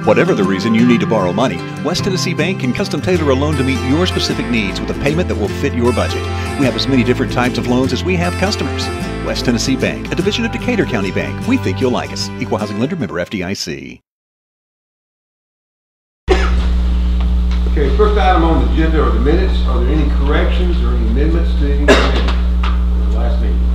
Whatever the reason you need to borrow money, West Tennessee Bank can custom tailor a loan to meet your specific needs with a payment that will fit your budget. We have as many different types of loans as we have customers. West Tennessee Bank, a division of Decatur County Bank. We think you'll like us. Equal housing lender, member FDIC. Okay, first item on the agenda are the minutes. Are there any corrections or any amendments to any minutes from the last meeting?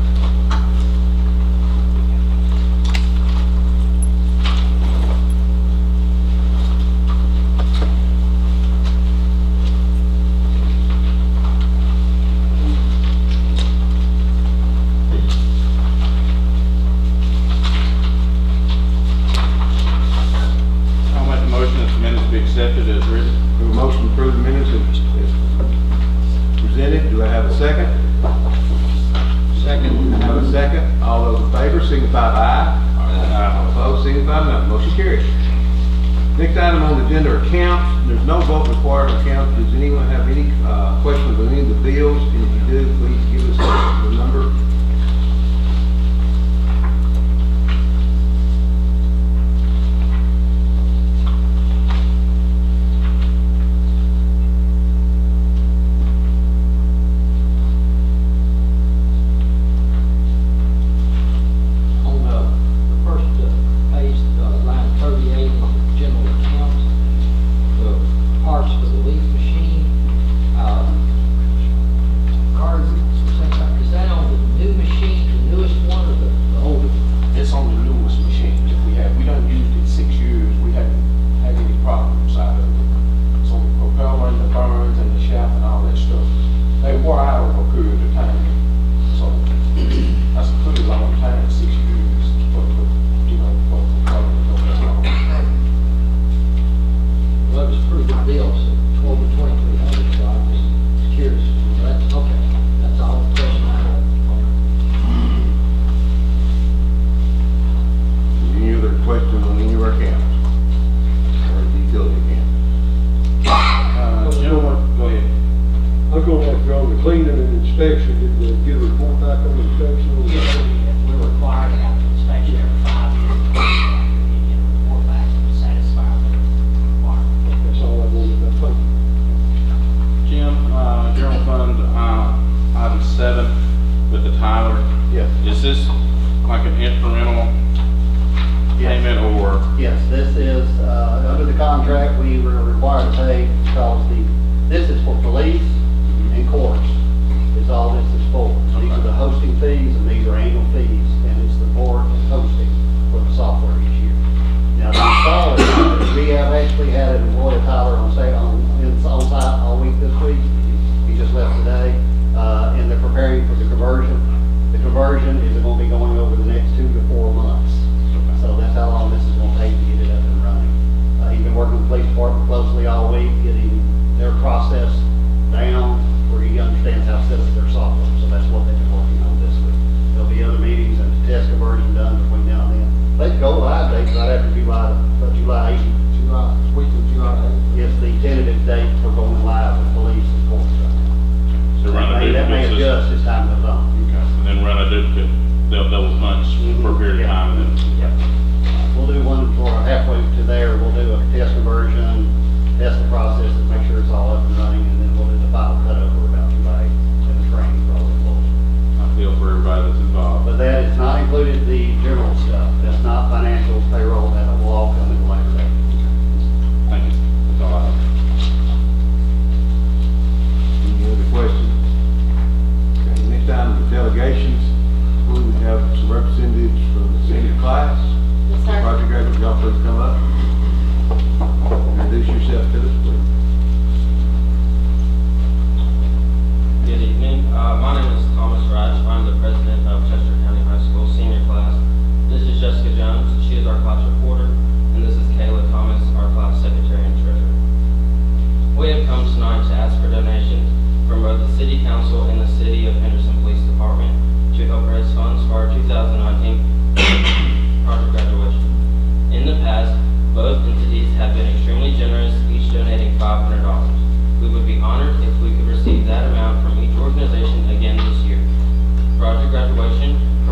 Accepted as written. We have a motion to approve the minutes as presented. Do I have a second? Second. I have a second. All those in favor signify by aye. All opposed signify by no. Motion carries. Next item on the agenda are accounts. There's no vote required on accounts. Does anyone have any questions on any of the bills? And if you do, please give us the number.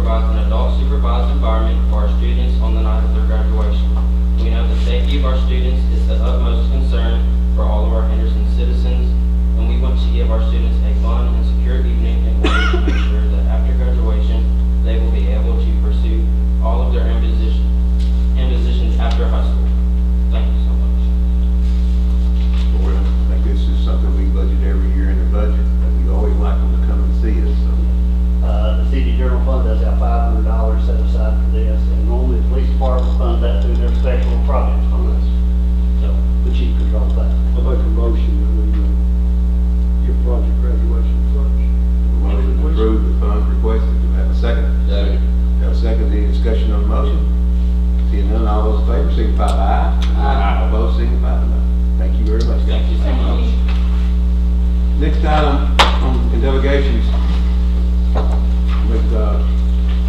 provides an adult supervised environment for our students on the night of their graduation. We know the state safety of our students is the utmost concern for all of our Henderson citizens, and we want to give our students a fun and secure evening in order to make sure that after graduation, they will be able to pursue all of their ambitions after high school. Thank you so much. Well, I think this is something we budget every year in the budget, and we always like them to come and see us, so. The city general fund does have $500 set aside for this, and normally the police department funds that through their special projects fund. So the chief controls that. I make a motion that we give project graduation funds. Motion to approve the funds requested. Do we have a second? Second. Have a second. Any discussion on the motion? Seeing none, all those in favor signify by aye. Aye. Opposed signify by no. Thank you very much, guys. Thank you so much. Next item in delegations.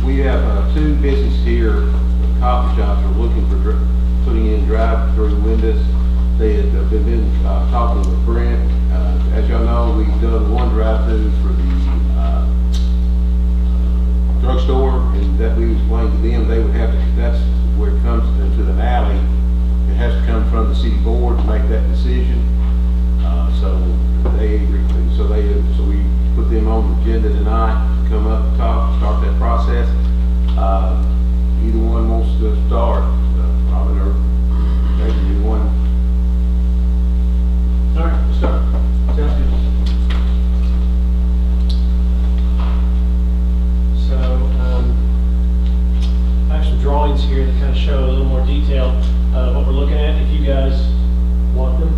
We have two businesses here, coffee shops are looking for putting in drive-through windows. They had been talking with Brent. As y'all know, we've done one drive-through for the drugstore, and that we explained to them they would have to, that's where it comes into the alley. It has to come from the city board to make that decision. So we put them on the agenda tonight to come up and talk, start that process. Either one wants to start, Robin or maybe one. All right, we'll start. Sounds good. So, I have some drawings here that kind of show a little more detail of what we're looking at, if you guys want them.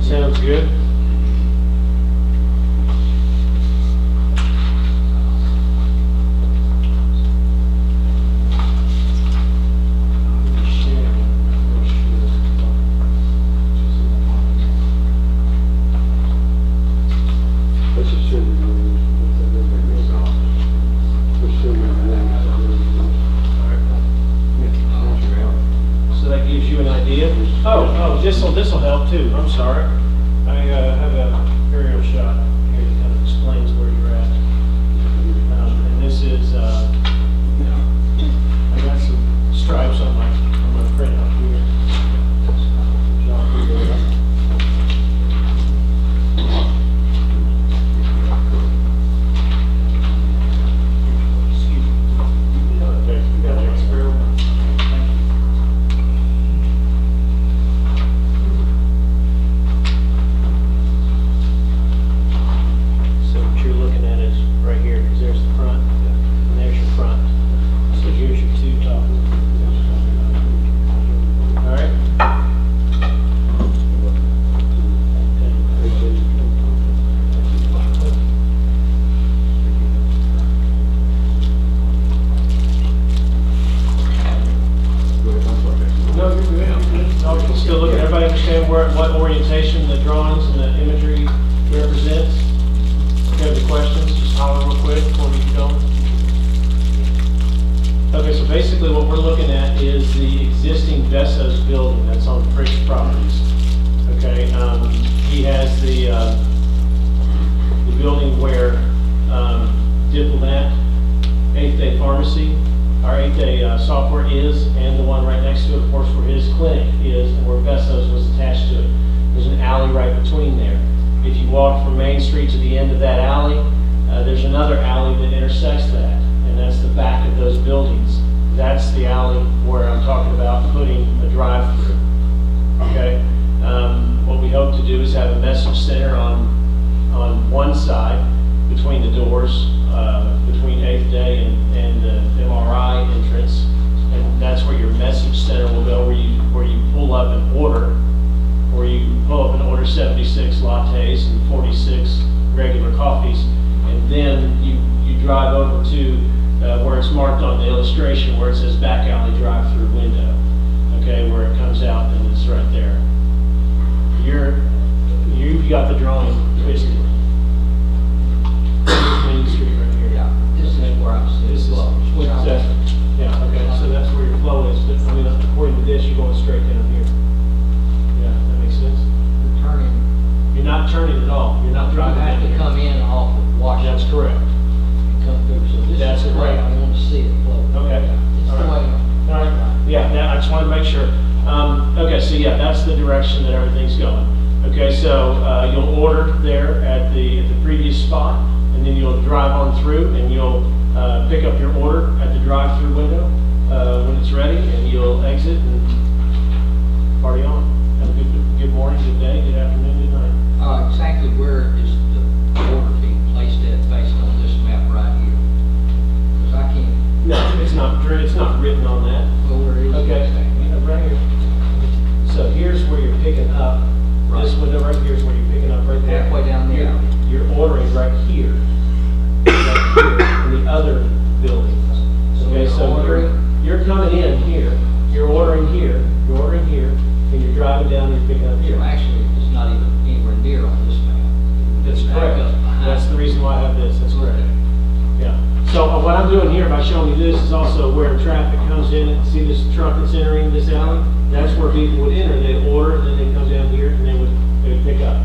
Sounds good. This will help too. I'm sorry. I have a aerial shot here that kind of explains where you're at. And this is, I got some stripes on my printout here. Okay, you got it. What orientation the drawings and the imagery represents. If you have any questions, just holler real quick before we keep going. Okay, so basically what we're looking at is the existing Vessos building that's on Frick's properties. Okay, he has the building where Diplomat, 8th Day Pharmacy, our 8th Day software is, and the one right next to it, of course, where his clinic is, and where Vessos was attached to it. There's an alley right between there. If you walk from Main Street to the end of that alley, there's another alley that intersects that, and that's the back of those buildings. That's the alley where I'm talking about putting a drive-through. Okay. What we hope to do is have a message center on one side between the doors, between 8th Day and the MRI entrance, and that's where your message center will go, where you pull up and order, or you pull up and order 76 lattes and 46 regular coffees, and then you drive over to where it's marked on the illustration where it says back alley drive-through window. Okay, where it comes out and it's right there. You've got the drawing twisted. Main Street right here. Yeah, this is where I'm sitting. This is yeah, okay, so that's where your flow is, but I mean, according to this, you're going straight down here. Yeah, that makes sense. Turning. You're not turning at all. You're not You driving have down to here. come in off of Washington. That's correct. And come through, so this That's is the way correct. I want to see it flow. Okay. It's the All way. right. All right. Yeah, now I just to make sure. Okay, so yeah, that's the direction that everything's going. Okay, so you'll order there at the previous spot, and then you'll drive on through, and you'll pick up your order at the drive-through window when it's ready, and you'll exit and party on. Have a good morning, good day, good afternoon, good night. Exactly where is the order being placed at based on this map right here? Because I can't. No, it's not written on that. Well, where is it Okay, exactly? right here. So here's where you're picking up. This Right. window right here is where you're picking up right there. Halfway down the alley. You're ordering right here, in the other buildings. Okay, so you're coming in here, you're ordering here, and you're driving down and you're picking up So here. actually, it's not even anywhere near on this map. That's Back correct. up behind. That's the reason why I have this, that's correct. Okay. Yeah. So what I'm doing here by showing you this is also where traffic comes in. See this truck that's entering this alley? That's where people would enter. They'd order, and then they come down here, and they would pick up.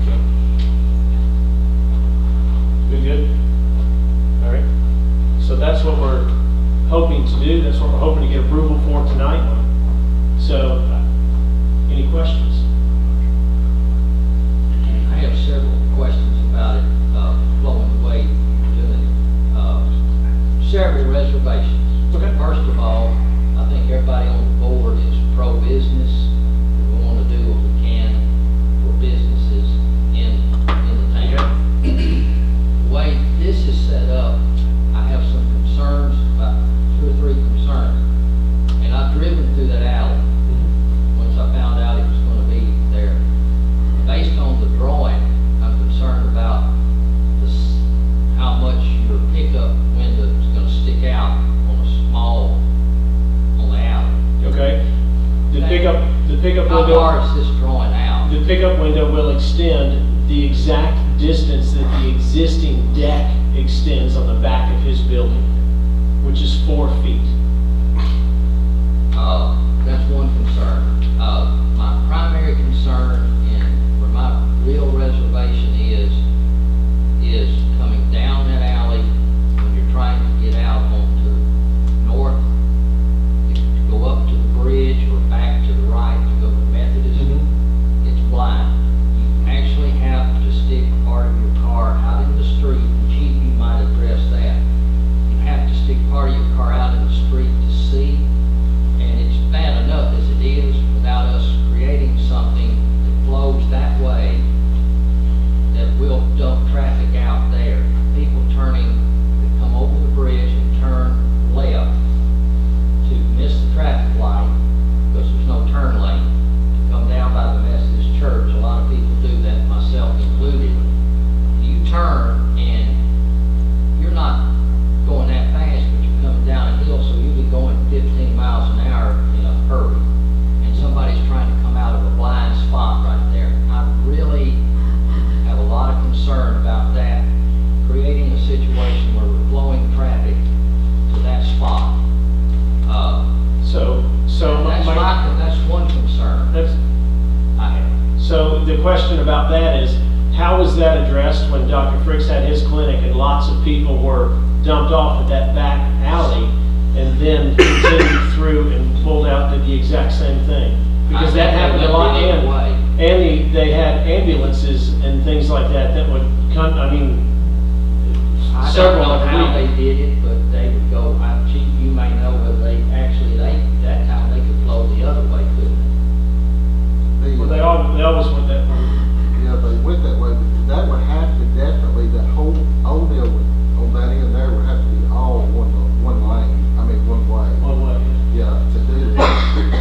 Okay. Good? All right. So that's what we're hoping to do. That's what we're hoping to get approval for tonight. So, any questions? I have several questions about it, flowing the way you're doing it. Several reservations. Okay. First of all, I think everybody on the board is pro-business. We want to do what we can for businesses in the town. The way this is set up, I have some concerns, about 2 or 3 concerns. And I've driven through that alley once I found out it was going to be there. Based on the drawing, I'm concerned about this, how much your pickup window is going to stick out on the alley. Okay. The pickup How window. far is this drawing out? The pickup window will extend the exact distance that the existing deck extends on the back of his building, which is 4 feet. That's one concern. My primary concern and where my real reservation is coming down that alley when you're trying to get out onto north, to go up to the bridge or back to the right to go to Methodist. It's blind. You actually have to stick part of your car out in the street, and Chief, you might address that. You have to stick part of your car out in the street to see, and it's bad enough as it is without us creating something that flows that way that will dump traffic out there. People turning, that come over the bridge and turn left to miss the traffic light because there's no turn lane to come down by the Methodist church. A lot of people do that, myself included. You turn and you're not going that fast, but you're coming down a hill, so you'll be going 15 miles an hour in a hurry. And somebody's trying to come out of a blind spot right there. I really have a lot of concern about that, creating a situation where we're flowing traffic to that spot. That's one concern I have. So the question about that is, how was that addressed when Dr. Fricks had his clinic and lots of people were dumped off at that back alley and then continued through and pulled out, did the exact same thing? Because that happened a lot, and they had ambulances and things like that that would come, I mean, I several don't know of how them. they did it, but they would go, Chief, you may know, but that time they could flow the other way, couldn't Well, they always went that way. Yeah, they went that way, but that would have to definitely, that whole deal on that end there would have to be all one lane, one way. One way. Yeah, to do that.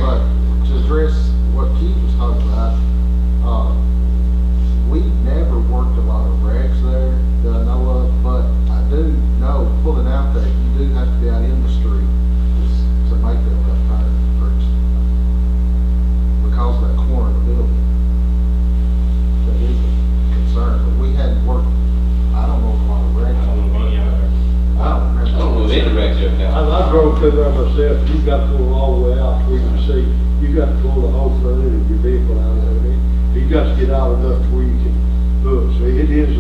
But to address what Keith was talking about, we never worked a lot of wrecks there that I know of, but I do know, pulling out there, you do have to be out in the street to make that left turn first. Because of that corner of the building. That is a concern, but we hadn't worked, I don't know, a lot of wrecks on the way. I don't remember. I don't know any wrecks there now. I drove through there myself, you've got to pull all the way out where you can see, you've got to pull the whole front end of your vehicle out of there. You've got to get out enough to where you can look, so it is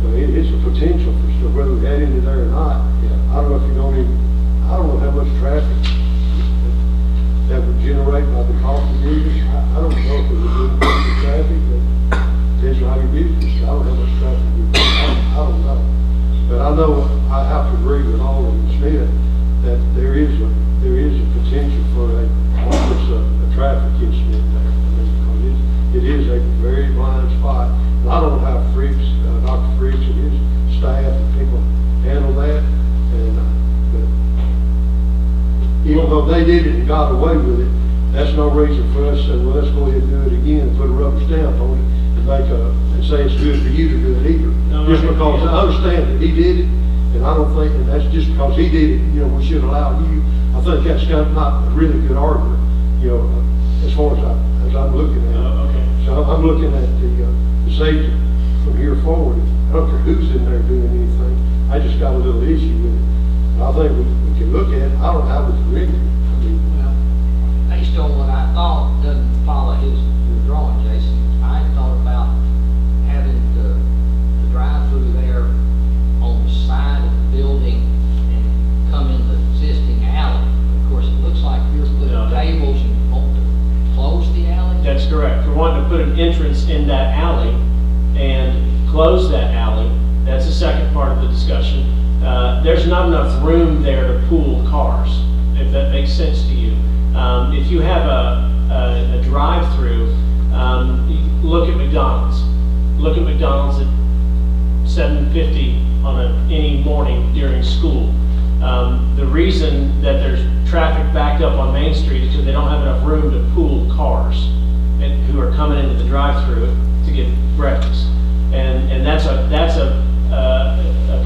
it's a potential for stuff, whether we had into there or not. Yeah. I don't know if you don't even, I don't even though they did it and got away with it, that's no reason for us to say, well, let's go ahead and do it again and put a rubber stamp on it and and say it's good for you to do it either. No, Just I because understand. I understand that he did it, and I don't think, and that's just because he did it, we should allow you. I think that's kind of not a really good argument, as far as I'm looking at it. Okay. So I'm looking at the safety from here forward. I don't care who's in there doing anything. I just got a little issue with it. I think we can look at it. I don't know how we can rig it. I mean, Well, based on what I thought, doesn't follow your drawing, Jason. I thought about having the drive-through there on the side of the building and come in the existing alley. Of course, it looks like you're putting No. tables and want to close the alley. That's correct. We're wanting to put an entrance in that alley and close that alley. That's the second part of the discussion. There's not enough room there to pool cars, if that makes sense to you. If you have a drive-through, look at McDonald's. Look at McDonald's at 7:50 on any morning during school. The reason that there's traffic backed up on Main Street is because they don't have enough room to pool cars who are coming into the drive-through to get breakfast. And that's a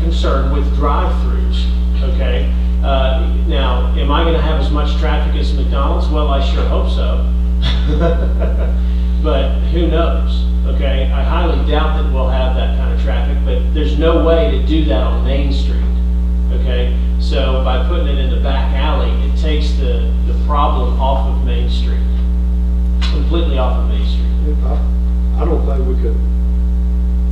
concern with drive-throughs, okay? Now, am I gonna have as much traffic as McDonald's? Well, I sure hope so. But who knows, okay? I highly doubt that we'll have that kind of traffic, but there's no way to do that on Main Street, okay? So by putting it in the back alley, it takes the problem off of Main Street, completely off of Main Street. I don't think we could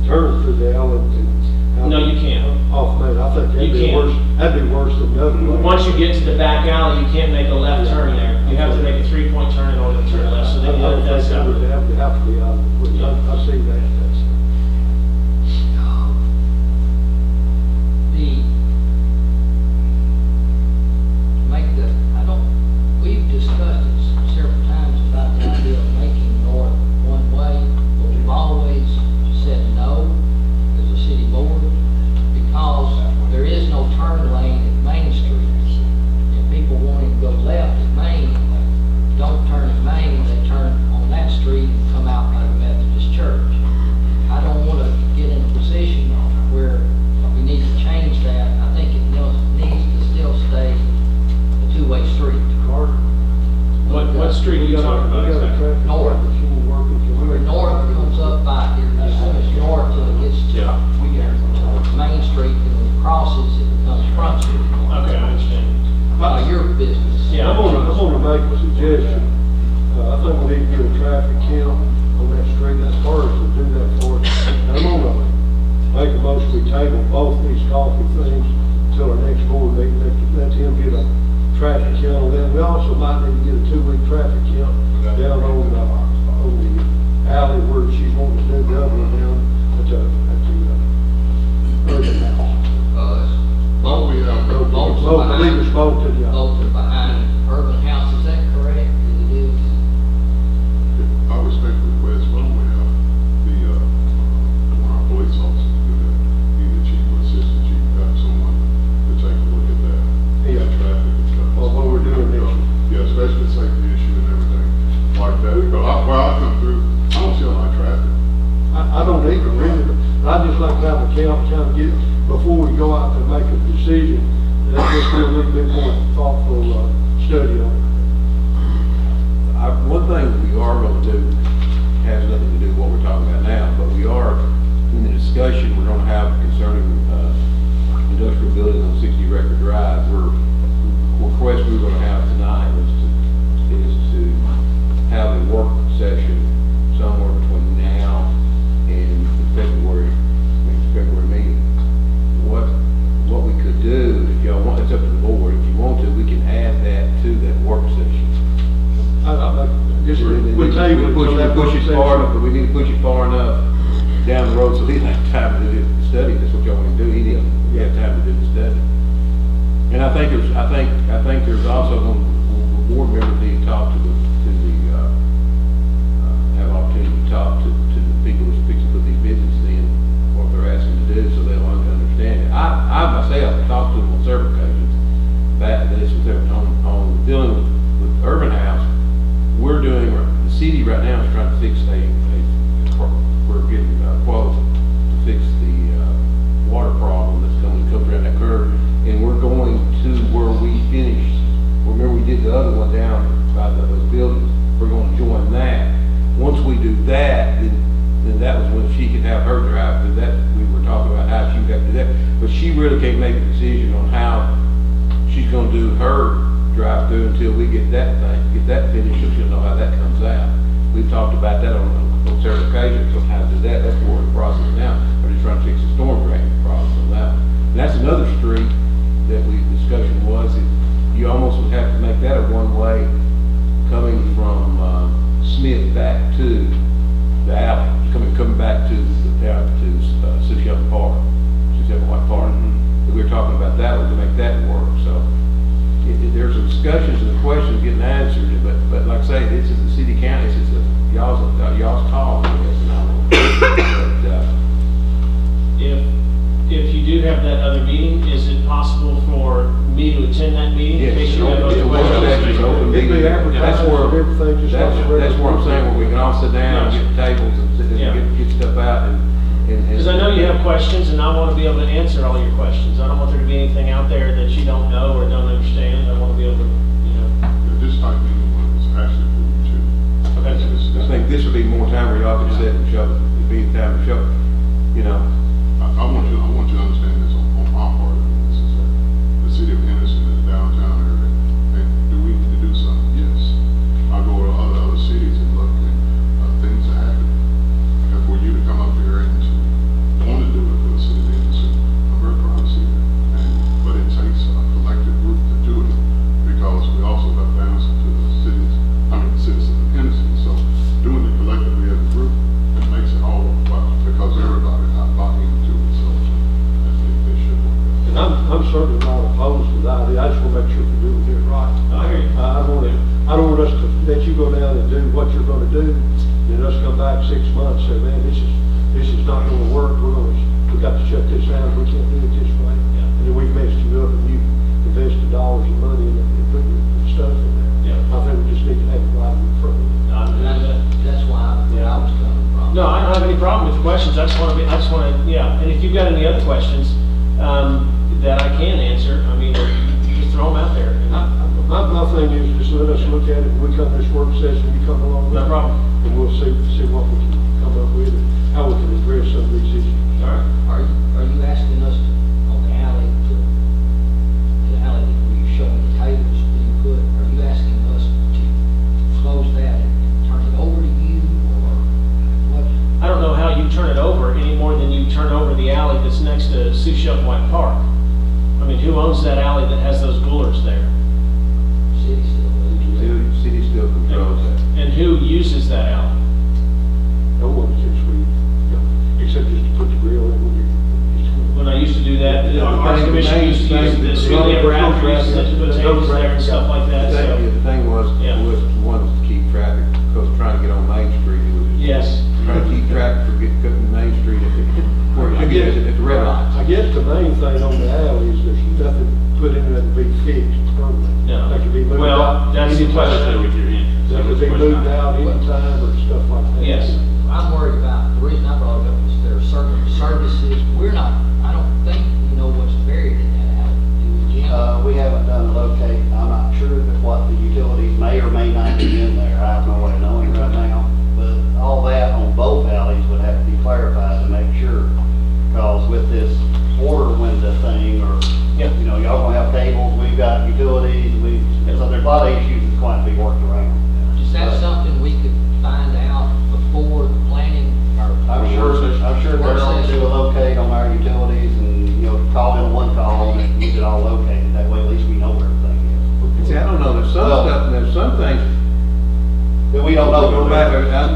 turn through the alley and. No, you can't. Off Main. I think that'd You be can't. worse. That'd be worse than the other way. Once you get to the back alley, you can't make a left turn there. You have to make a 3-point turn in order to turn left, so I then don't that's think that would not. have to be out of the way. I see that. That's. We've discussed it several times about the idea of making north one way, but we've always said no as a city board because there is no turn lane at Main Street. And people wanting to go left at Main, don't turn at Main, they turn on that street and come out by the Methodist Church. I don't want to get in a position where we need to change that. I think it needs to still stay a two-way street. What street are you talking about exactly? North. Where north comes up by, as soon as north till it gets to Main Street and crosses, it becomes Front Street. Okay, I understand. Your business. Yeah. I'm gonna make a suggestion. I think we need to get a traffic count on that street. That's hard to do that for us. I'm gonna make a motion to table both these coffee things until our next board meeting. Let him get a traffic count on that. We also might need to get a 2-week traffic count down on the alley where she's wanting to do the other one down at the urban house. Both, I believe it's both of you. both are behind Urban House, is that correct? It is. I respectfully request, but we have one of our police officers do that, either chief or assistant chief, have someone to take a look at that. Yeah. That traffic and stuff. Well, what we're doing this year. Yeah, especially the safety issue and everything like that. Because where I come through, I don't see a lot of traffic. I don't either, really. I just like to have a count, kind of get, before we go out and make a decision, let's just do a little bit more thoughtful study on it. One thing we are going to do has nothing to do with what we're talking about now, but we are, in the discussion we're going to have concerning industrial building on 60 Record Drive, request we're going to have tonight is to have a work session somewhere between now and the February meeting. What we could do, if y'all want, it's up to the board. If you want to, we can add that to that work session. Just We push it far enough, but we need to push it far enough down the road so he doesn't have time to do the study. That's what y'all want to do. He needs to have time to do the study. And I think there's also going to, board members need to talk to the have opportunity to talk to the people who's fixing to put these businesses in, what they're asking to do, so they'll understand it. I myself have talked to them on several occasions, back to this, on the other one down by those buildings, we're gonna join that. Once we do that, then that was when she could have her drive, but that, we were talking about how she would have to do that. But she really can't make a decision on how she's gonna do her drive-through until we get that finished, so she'll know how that comes out. We've talked about that on several occasions, on how to do that. That's more of the process now. We're just trying to fix the storm drain problem on that. And that's another street that discussion was, is you almost would have to make that a one-way coming from Smith back to the alley, coming back to down to City Upper Park, City Upper White Park. We were talking about that one to make that work. So there's some discussions and the questions getting answered, but like I say, this is the city county, this is y'all's call, I guess, and I don't know. If you do have that other meeting, is it possible for me to attend that meeting? Yes, In case you have it's other a work questions? session, open meeting. It'd be advertised That's where, and everything, just like the that's where I'm saying, where we can all sit down and get tables and sit Yeah. and get stuff out and. Because I know you have questions, and I want to be able to answer all your questions. I don't want there to be anything out there that you don't know or don't understand. I want to be able to, This type meeting was actually for you too. Okay. I think this would be more time where y'all can sit and show, it'd be the time to show, I want you to understand this on my part of it. This is that the city of Henderson is downtown area. And do we need to do something? Yes. I go to other cities and look, and things are happening. And for you to come up here and to want to do it for the city of Henderson, I'm very proud to see that. But it takes a collective group to do it, because we also have to answer to the citizens of Henderson. So doing it collectively as a group, it makes it all worthwhile, because everybody not buying into it. So I think they should work out. And I'm certainly not opposed to the idea, I just want to make sure we do it right. I hear you. I don't want us to let you go down and do what you're gonna do, and us come back 6 months and say, man, this is not gonna work, we got to shut this down, we can't do it this way. Yeah. And then we've messed you up and you invested dollars and money and put your stuff in there. Yeah. I think we just need to have it right in front of you. That's why where I was coming from. No, I don't have any problem with the questions. I just want to, yeah. And if you've got any other questions that I can answer, I mean, just throw them out there. My thing is, just let us look at it, when we come to this work session, you come along with No it. problem. And we'll see what we can come up with and how we can address some of these issues. All right. Are you asking us to, on the alley, the alley where you're showing the tables being put, are you asking us to close that and turn it over to you, or what? I don't know how you turn it over any more than you turn over the alley that's next to Sushi Up White Park. I mean, who owns that alley that has those coolers there? City still owns it. The city still controls that. And who uses that alley? No one since except just to put the grill in when you. When I used to do that, the Parks Commission used to use this, really rapper used to put tables there and stuff like that, so. The thing was Yeah. one was to keep traffic, because trying to get on Main Street, it was. Yes. Trying to keep traffic from cutting Main Street at the red lights. I guess the main thing on the alley is there's nothing put in there to be fixed permanently. No. That could be moved Well, out that's the anytime. question. That could be moved out anytime or stuff like that. Yes. I'm worried about, the reason I brought it up is there are certain services, I don't think we know what's buried in that alley, do we, Jim? We haven't done a locate, I'm not sure that what the utilities may or may not be in there, I have no way of knowing right now. But all that on both alleys would have to be clarified to make sure, because with this order window thing, or, Yeah. y'all gonna have tables, we've got utilities, so there's a lot of issues that's going to be worked around. Is that something we could find out before the planning, or? I'm sure they're going to do a locate on our utilities and, call in one call and get it all located, that way at least we know where everything is. See, I don't know, there's some things. But we don't know. Go back,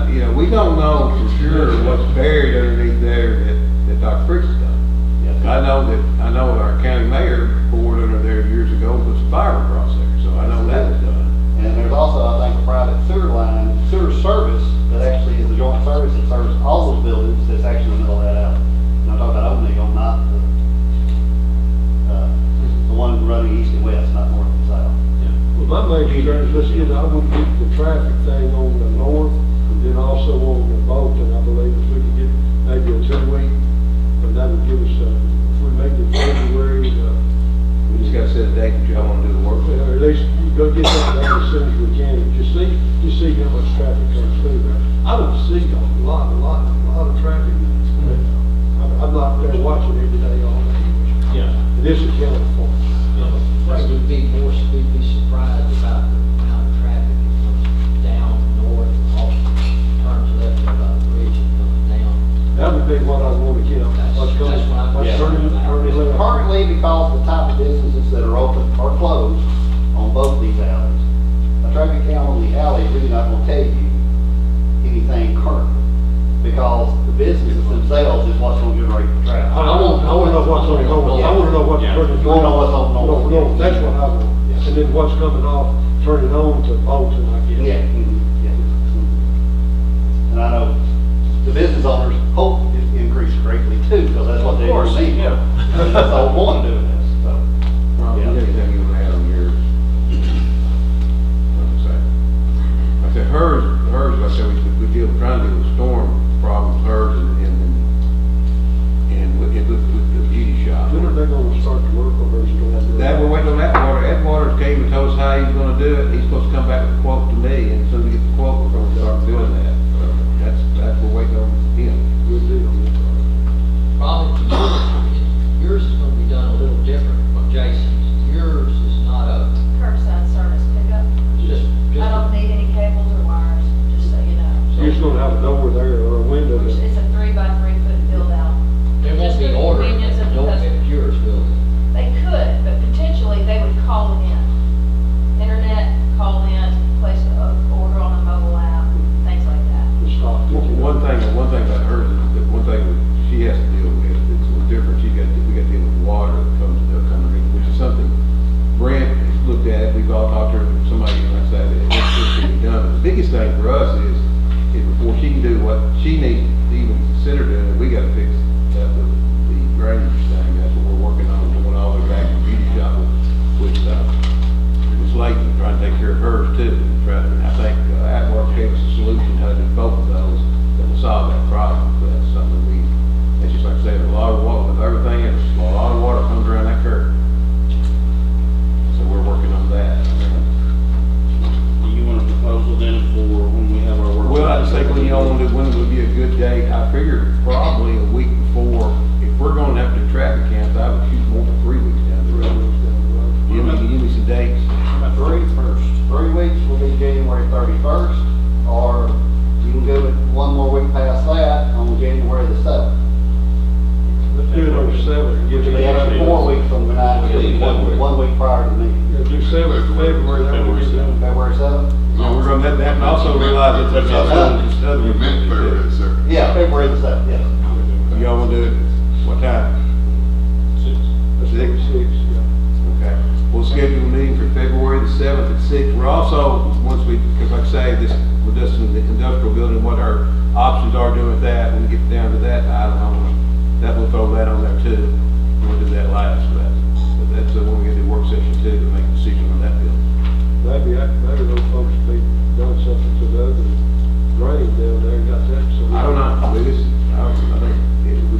we don't know for sure what's buried underneath there that Dr. Fritz has done. Yes. I know our county mayor bored under there years ago with some fiber across there, so I know that was done. And there's also, I think, a private sewer service that actually is a joint service that serves all those buildings that's actually in the middle of that alley. And I'm talking about Old Eagle, not the one running east and west, not north and south. Well, my main concern is, I would get the traffic thing on the north, and then also on the Bolton, I believe, if we could get maybe a 2 week, and that would give us, if we make it February, just gotta set a date that y'all wanna do the work. Or at least you go get that done as soon as we can, and just see how much traffic comes through there. I don't see a lot of traffic. I'm not there watching every day all day. Yeah. And this is accounted for. We'd be surprised about the amount of traffic that comes down north, off, turns left about the bridge and comes down. That would be what I want to count. What's coming, That's what I'm- what's turning left. Currently, because the type of businesses that are open or closed on both these alleys, a traffic count on the alley is really not gonna tell you anything currently, because the businesses themselves is what's gonna generate the traffic. I want to know what's on north. I want to know what's turning. You wanna know what's on north. North, that's what I want. And then what's coming off, turning on to Bolton, I guess. Yeah, yeah. And I know the business owners hope it increases greatly too, because that's what they need. yeah. That's the whole point of doing this, so. Rob, you got anything you wanna add on yours? Like I said, hers, like I said, we trying to deal with storm problems, hers and with the beauty shop. When are they gonna start to work on their storm? That, we're waiting on that water. That water came and told us how he's gonna do it. He's supposed to come back with a quote to me, and as soon as we get the quote, we're gonna start doing that. That's, we're waiting on him. Good deal. Probably yours is gonna be done a little different from Jason's. Yours is not a, Curbside service pickup. just. I don't need any cables or wires, just so you know. You're just gonna have a door there or a window Which there. is a 3x3 foot build out. There won't Just be for the order, convenience of the no, customer. if yours will. They could, but potentially they would call it in. Internet, call in, place an order on a mobile app, things like that. The stock. One thing about hers is that one thing that she has to deal with, it's a little different. We got to deal with water that comes in, which is something Brent has looked at. We've all talked to her, somebody like that, it's can be done. The biggest thing for us is before she can do what she needs to even consider doing, we got to fix the drainage thing. That's what we're working on, going all the way back to the beauty shop with Slayton, trying to take care of hers too. I think Atwater gave us a solution how to do both of those that will solve that problem. But that's something it's just like I said, a lot of water with everything, and a lot of water comes around that curve. So we're working on that. Do you want a proposal then for when we have our work? Well, I'd say when y'all want to do, when would be a good date? I figured probably a week before. If we're going to have to do traffic counts, I would shoot more than 3 weeks down the road. Give me some dates. 3 weeks will be January 31st, or you can go it one more week past that on January the 7th. Let's do it on 7. Give Which it will be actually 4 weeks from tonight, one week prior to the meeting. Yeah, do 7th February, that would be done. February 7th? Yeah, we're going to have that, and also realize that there's other We meant February, sir. Yeah, February the 7th, yes. Y'all want to do it, what time? That's 6, yeah. Okay. We'll schedule a meeting for February the 7th at 6. We're also, because like I say, with this in the industrial building, what our options are doing with that, when we get down to that item, we'll throw that on there too. We'll do that last, but that's when we're going to do work session too, to make a decision on that building. Maybe those folks be done something to the other drain down there and got that. So I don't know. I think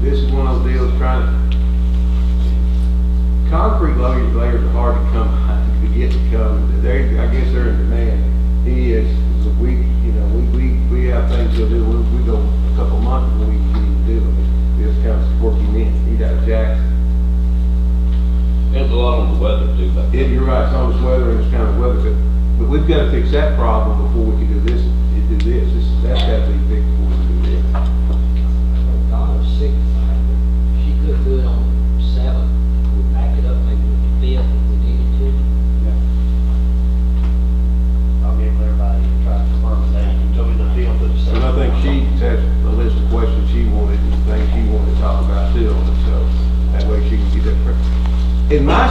this is one of those deals trying to, concrete layers are hard to come, to get to come. I guess they're in demand. We have things to do. We go a couple of months before we can do them. We just kind of work him in. He's out of Jackson. Depends a lot on the weather too. You're right, it's on this weather and it's kind of weather, but we've got to fix that problem before we can do this. That's got to be fixed before we can do this. God, was sick, she could do it on the 7th, we'd back it up maybe with the 5th if we needed to. I'll get everybody to try to confirm that, until we the field of the 7th. And I think she has a list of questions she wanted and things she wanted to talk about too on it, so that way she can get that. And my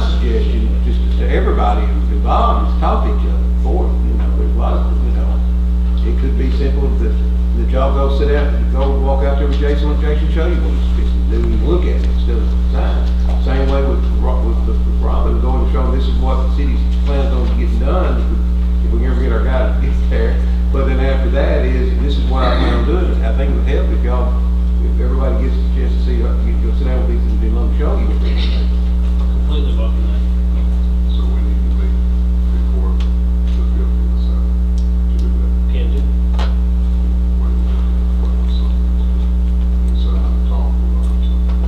suggestion, just to everybody who's involved, is talk to each other before, there's a lot of, it could be simple that y'all go sit out, go walk out there with Jason, let Jason show you what he's fixing to do, and look at it instead of sign. Same way with Robin, going and showing this is what the city's plans on getting done, if we can ever get our guy to get there. But then after that is, this is what I plan on doing. I think it would help if everybody gets a chance to see, go sit down with these and let them show you what they're doing. completely welcome that. So we need to meet before the 5th of the 7th to do that. Can do. When we have something to sit down and talk about something.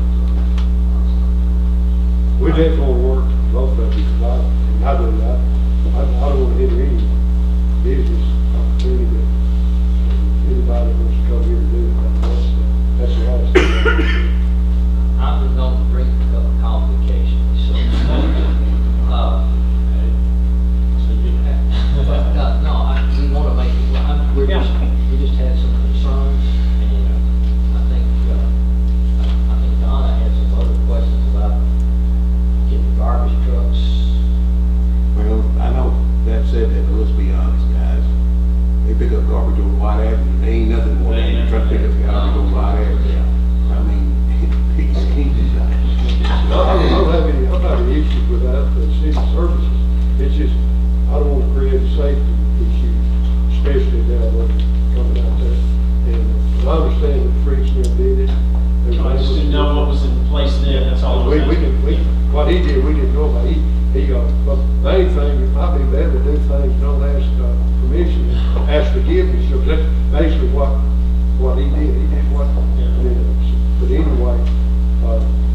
We definitely work both of you, because I do that. I don't want to hinder any business opportunity that anybody wants to come here and do it. That's the last thing. I've been known to drink a cup of coffee occasionally, so. But, no, we want to make it, we just had some concerns, and I think Donna had some other questions about getting garbage trucks. Well, I know that said that, but let's be honest, guys. They pick up garbage on White Avenue, there ain't nothing more than a truck pick up garbage on White Avenue. I mean, he's I don't have any issues with that, the city services. It's just, I don't want to create a safety issue, especially down there, coming out there. And I understand that Freaksville did it. I just didn't know what was in place then, that's all. What he did, we didn't know about. He got, but the main thing, it might be better to do things, don't ask permission, ask forgiveness. So that's basically what he did. He did what, but anyway,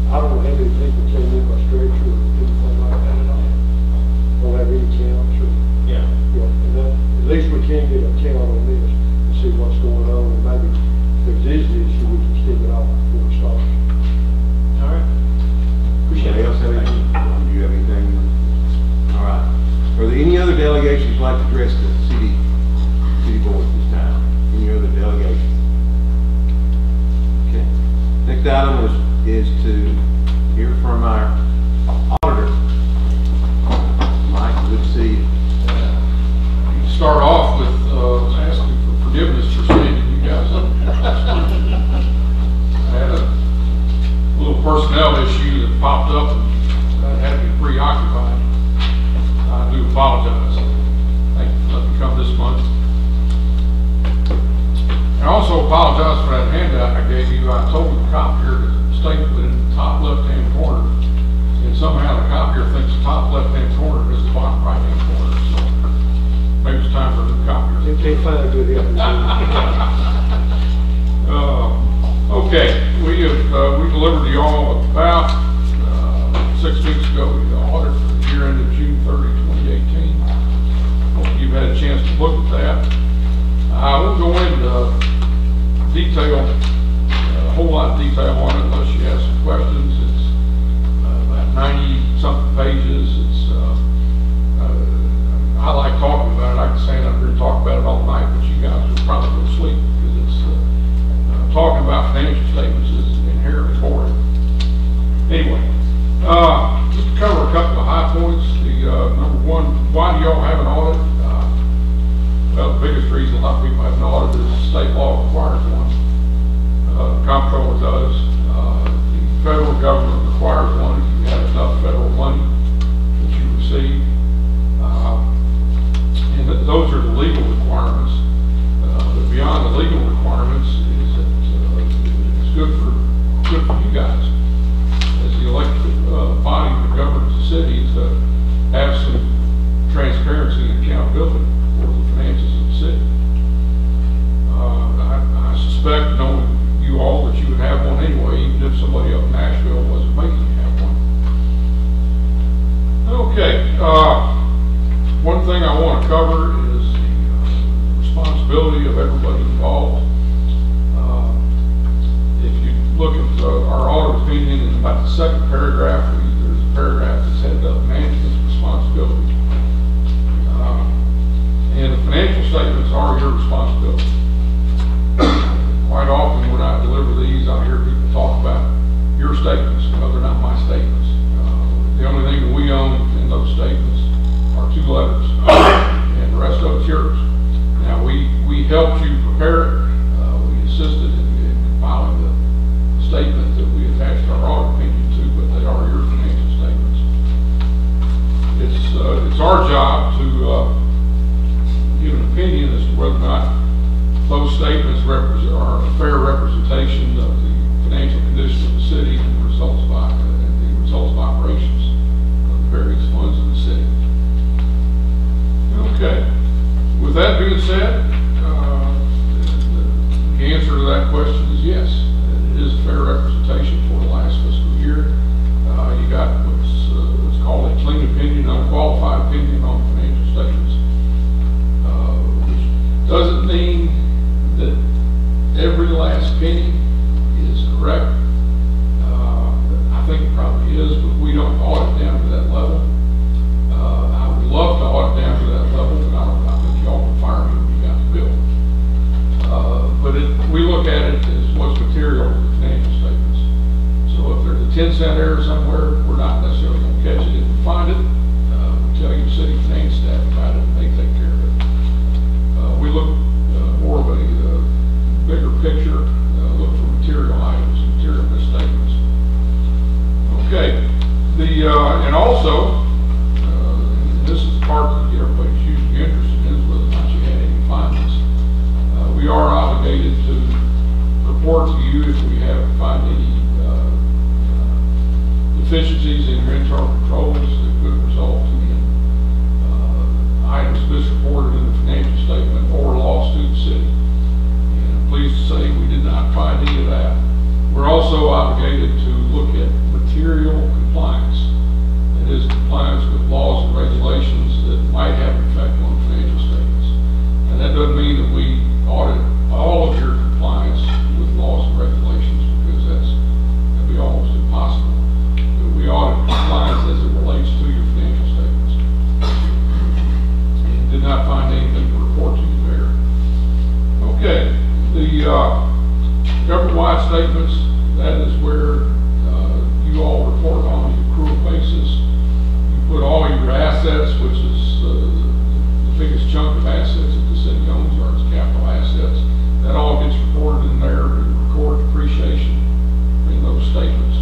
I don't have any people came in by stretcher or anything like that at all. Don't have any counts or, Yeah. And that, at least we can get a count on this and see what's going on, and maybe if there's an issue, we can stem it off before it starts. All right. Anybody else have anything? Do you have anything? All right. Are there any other delegations you'd like to address the city board this time? Any other delegations? Okay. Next item is to hear from our auditor. Mike, good to see you. Start off with asking for forgiveness for standing you guys up. I had a little personnel issue that popped up and that had me preoccupied. I do apologize. Thank you for letting me come this month. I also apologize for that handout I gave you. I told the copier to staple it in the top left-hand corner, and somehow the copier thinks the top left-hand corner is the bottom right-hand corner. So maybe it's time for a new copier. They can't find a good help. Okay, we delivered to y'all about 6 weeks ago the audit for the year ended June 30, 2018. Hope you've had a chance to look at that. I won't go into detail, a whole lot of detail on it unless you have some questions. It's about 90-something pages. It's I like talking about it. I can stand up here and talk about it all night, but you guys will probably go to sleep because it's talking about financial statements is inherently boring. Anyway, just to cover a couple of high points. Number one, why do y'all have an audit? Well, the biggest reason a lot of people have an audit is state law requires one. The comptroller does. The federal government requires one if you have enough federal money that you receive. And those are the legal requirements. But beyond the legal requirements is that it's good for you guys as the elected body that governs the city to have some transparency and accountability for the finances of the city. I suspect, knowing you all, that you would have one anyway, even if somebody up in Nashville wasn't making you have one. Okay, one thing I want to cover is the responsibility of everybody involved. If you look at our audit opinion in about the second paragraph, there's a paragraph that's headed up management's responsibility. And the financial statements are your responsibility. Quite often when I deliver these, I hear people talk about your statements. Well, they're not my statements. The only thing that we own in those statements are 2 letters, and the rest of it's yours. Now, we helped you prepare it. We assisted in compiling the statement that we attached our audit opinion to, but they are your financial statements. It's our job to give an opinion as to whether or not those statements are a fair representation of the financial condition of the city and the results of operations. that error somewhere, we're not necessarily gonna catch it if we find it. We tell you city finance staff about it, and they take care of it. We look more of a bigger picture, look for material items, material misstatements. Okay, and also, this is the part that everybody's usually interested in, is whether or not you had any findings. We are obligated to report to you if we find any deficiencies in your internal controls that could result in items misreported in the financial statement or loss to the city. And I'm pleased to say we did not find any of that. We're also obligated to look at material compliance. That is compliance with laws and regulations that might have an effect on financial statements. And that doesn't mean that we audit all of your compliance with laws and regulations, because that'd be almost impossible. But we audit compliance as it relates to your financial statements. And did not find anything to report to you there. Okay, the government-wide statements, that is where you all report on the accrual basis. You put all your assets, which is the biggest chunk of assets that the city owns, are its capital assets. That all gets reported in there. We record depreciation in those statements.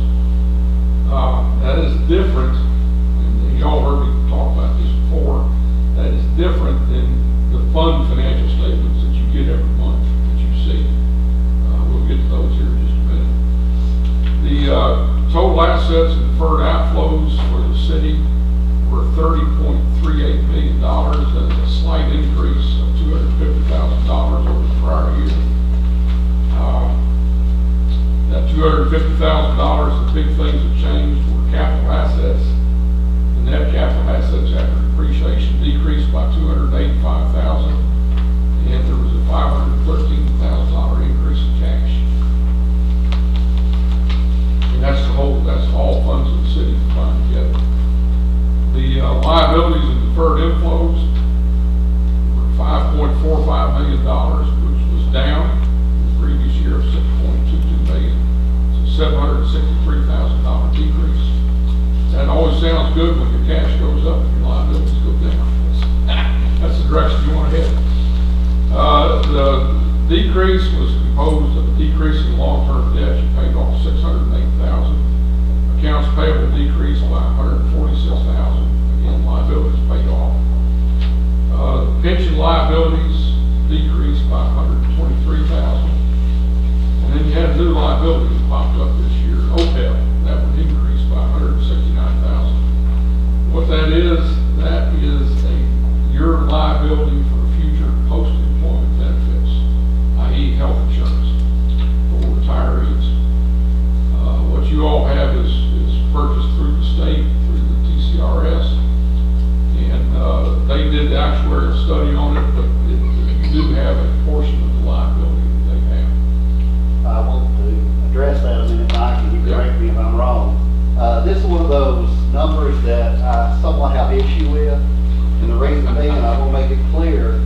That is different, and y'all heard me talk about this before, that is different than the fund financial statements that you get every month that you see. We'll get to those here in just a minute. The total assets and deferred outflows for the city were $30.38 million. That is a slight increase of $250,000 over the prior year. That $250,000, the big things that changed were capital assets. The net capital assets after depreciation decreased by $285,000, and there was a $513,000 increase in cash. And that's all funds of the city combined together. The liabilities and deferred inflows were $5.45 million, which was down the previous year of $6.22 million. It's a $763,000 decrease. That always sounds good when your cash goes up and your liabilities go down. That's the direction you want to head. The decrease was composed of a decrease in long-term debt. You paid off $608,000. Accounts payable decreased by $146,000. Again, liabilities paid off. Pension liabilities decreased by $123,000. And then you had a new liability that popped up this year, OPEB. That would increase by $169,000. What that is your liability for future post-employment benefits, i.e. health insurance for retirees. What you all have is purchased through the state, through the TCRS, and they did the actuarial study on it, but you do have a portion of the liability that they have. I want to address that a minute, Mike, and you correct me if I'm wrong. This is one of those numbers that I somewhat have issue with, and the reason being, and I want to make it clear,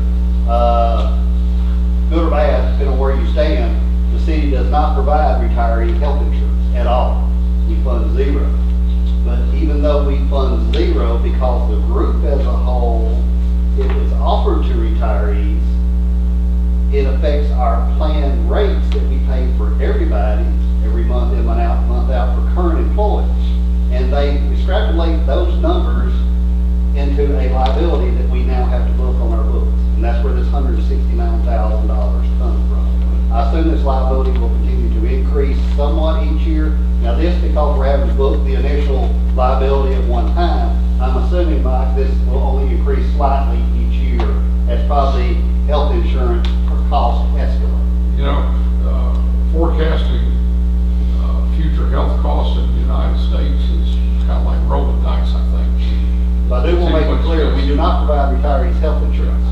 good or bad, depending on where you stand, the city does not provide retiree health insurance at all. We fund zero. But even though we fund zero, because the group as a whole, it was offered to retirees, it affects our plan rates that we pay for everybody every month in, month out for current employees. And they extrapolate those numbers into a liability that we now have to book on our books. And that's where this $169,000 comes from. I assume this liability will continue to increase somewhat each year. Now this, because we're having to book the initial liability at one time, I'm assuming, Mike, this will only increase slightly each year as probably health insurance or cost escalate. You know, forecasting future health costs in the United States is kind of like rolling dice, I think. But I do want to make it clear, we do not provide retirees health insurance.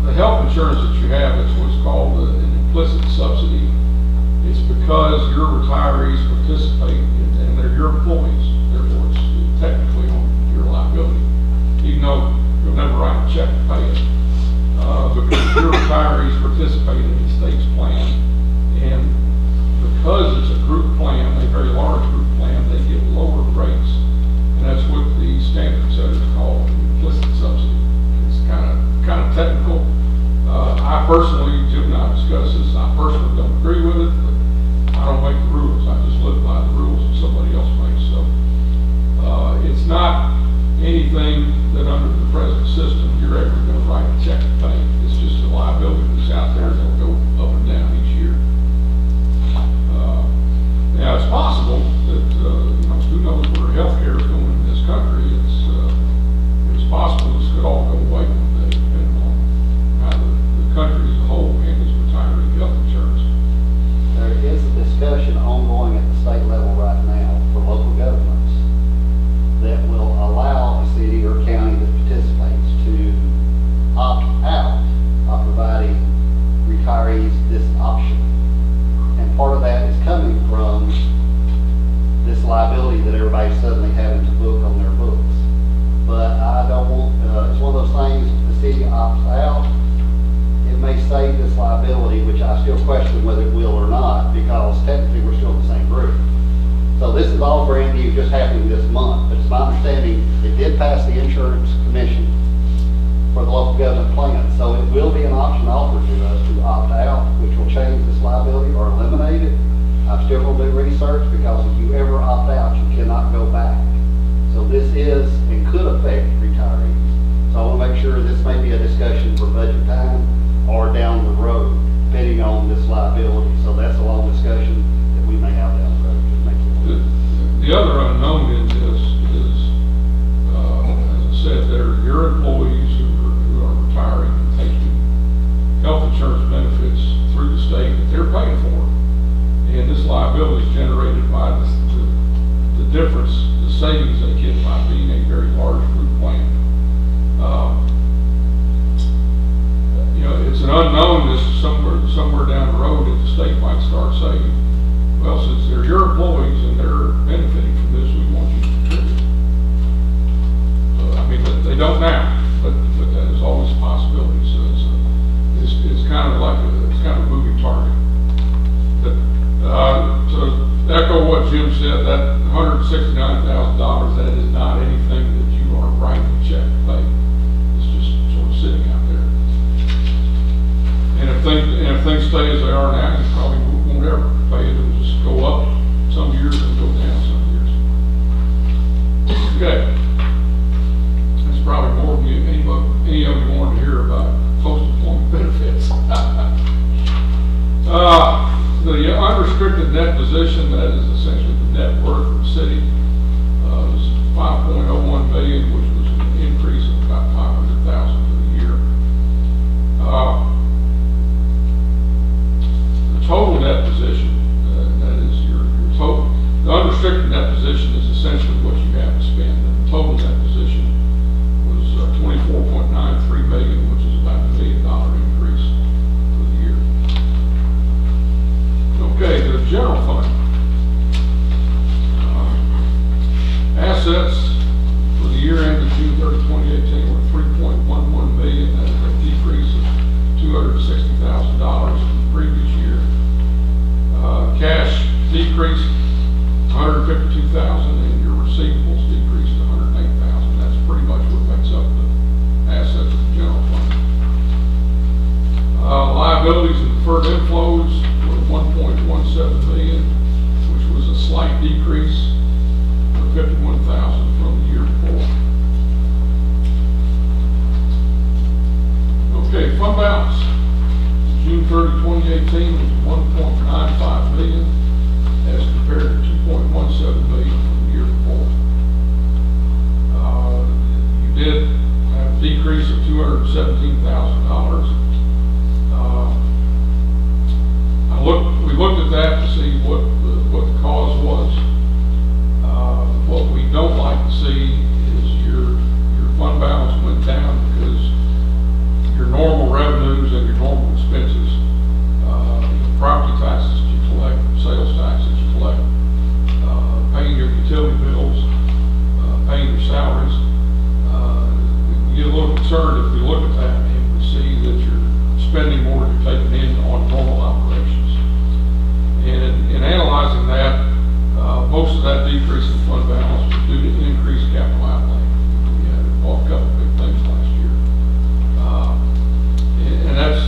The health insurance that you have is what's called an implicit subsidy. It's because your retirees participate and they're your employees, therefore it's technically on your liability, even though you'll never write a check to pay it. Because your retirees participate in the state's plan, and because it's a group personally, Jim and I discussed this, I personally don't agree with it, but I don't make the rules, I just live by the rules that somebody else makes, so. It's not anything that under the present system, you're ever gonna write a check to pay. It's just a liability that's out there that'll go up and down each year. Now, it's possible that, who knows where healthcare is going in this country. It's possible this could all go away one day, depending on how the country as a whole handles retiree health insurance. There is a discussion ongoing at the state level right now for local governments that will allow a city or county that participates to opt out of providing retirees this option. And part of that is coming from this liability that everybody's suddenly having to book on their books. But I don't want, it's one of those things, if the city opts out, it may save this liability, which I still question whether it will or not, because technically we're still in the same group. So this is all brand new, just happening this month, but it's my understanding it did pass the insurance commission for the local government plan. So it will be an option offered to us to opt out, which will change this liability or eliminate it. I'm still going to do research, because if you ever opt out, you cannot go back. So this is and could affect retirees. So I want to make sure this may be a discussion for budget time or down the road, depending on this liability. So that's a long discussion that we may have down the road. Just make it The other unknown in this is, as I said, they're your employees who are retiring and taking health insurance benefits through the state that they're paying for. And this liability is generated by the difference, the savings they get by being a very large group plan. It's an unknown. This is somewhere down the road that the state might start saying, well, since they're your employees and they're benefiting from this, we want you to contribute. I mean, they don't now, but that is always a possibility. So it's kind of like it's kind of a moving target. But, to echo what Jim said, that $169,000, that is not anything that you are writing a check to pay. It's just sort of sitting out there. And if things stay as they are now, you probably won't ever pay it. It'll just go up some years and go down some years. Okay. That's probably more than any of you wanted to hear about post-employment benefits. The unrestricted net position, that is essentially the net worth of the city, is $5.01 million, which was an increase of about $500,000 for the year. The total net position, that is your total. The unrestricted net position is essentially what you have to spend. And the total net position was $24.93 million, which is about $1 million increase for the year. Okay, the general fund. Assets for the year ended June 30, 2018 were $3.11 million. That is a decrease of $260,000 from the previous year. Cash decreased $152,000 and your receivables decreased to $108,000. That's pretty much what makes up the assets of the general fund. Liabilities and deferred inflows were $1.17 million, which was a slight decrease of $51,000 from the year before. Okay, fund balance. June 30, 2018 was $1.95 million as compared to $2.17 million from the year before. You did have a decrease of $217,000. We looked at that to see what the cause was. What we don't like to see is your fund balance went down because your normal revenues and your normal expenses, property taxes that you collect, sales tax that you collect, paying your utility bills, paying your salaries. We get a little concerned if we look at that and we see that you're spending more than you're taking in on normal operations. And in analyzing that, most of that decrease in fund balance was due to increased capital outlay. We had bought a couple of big things last year. And that's,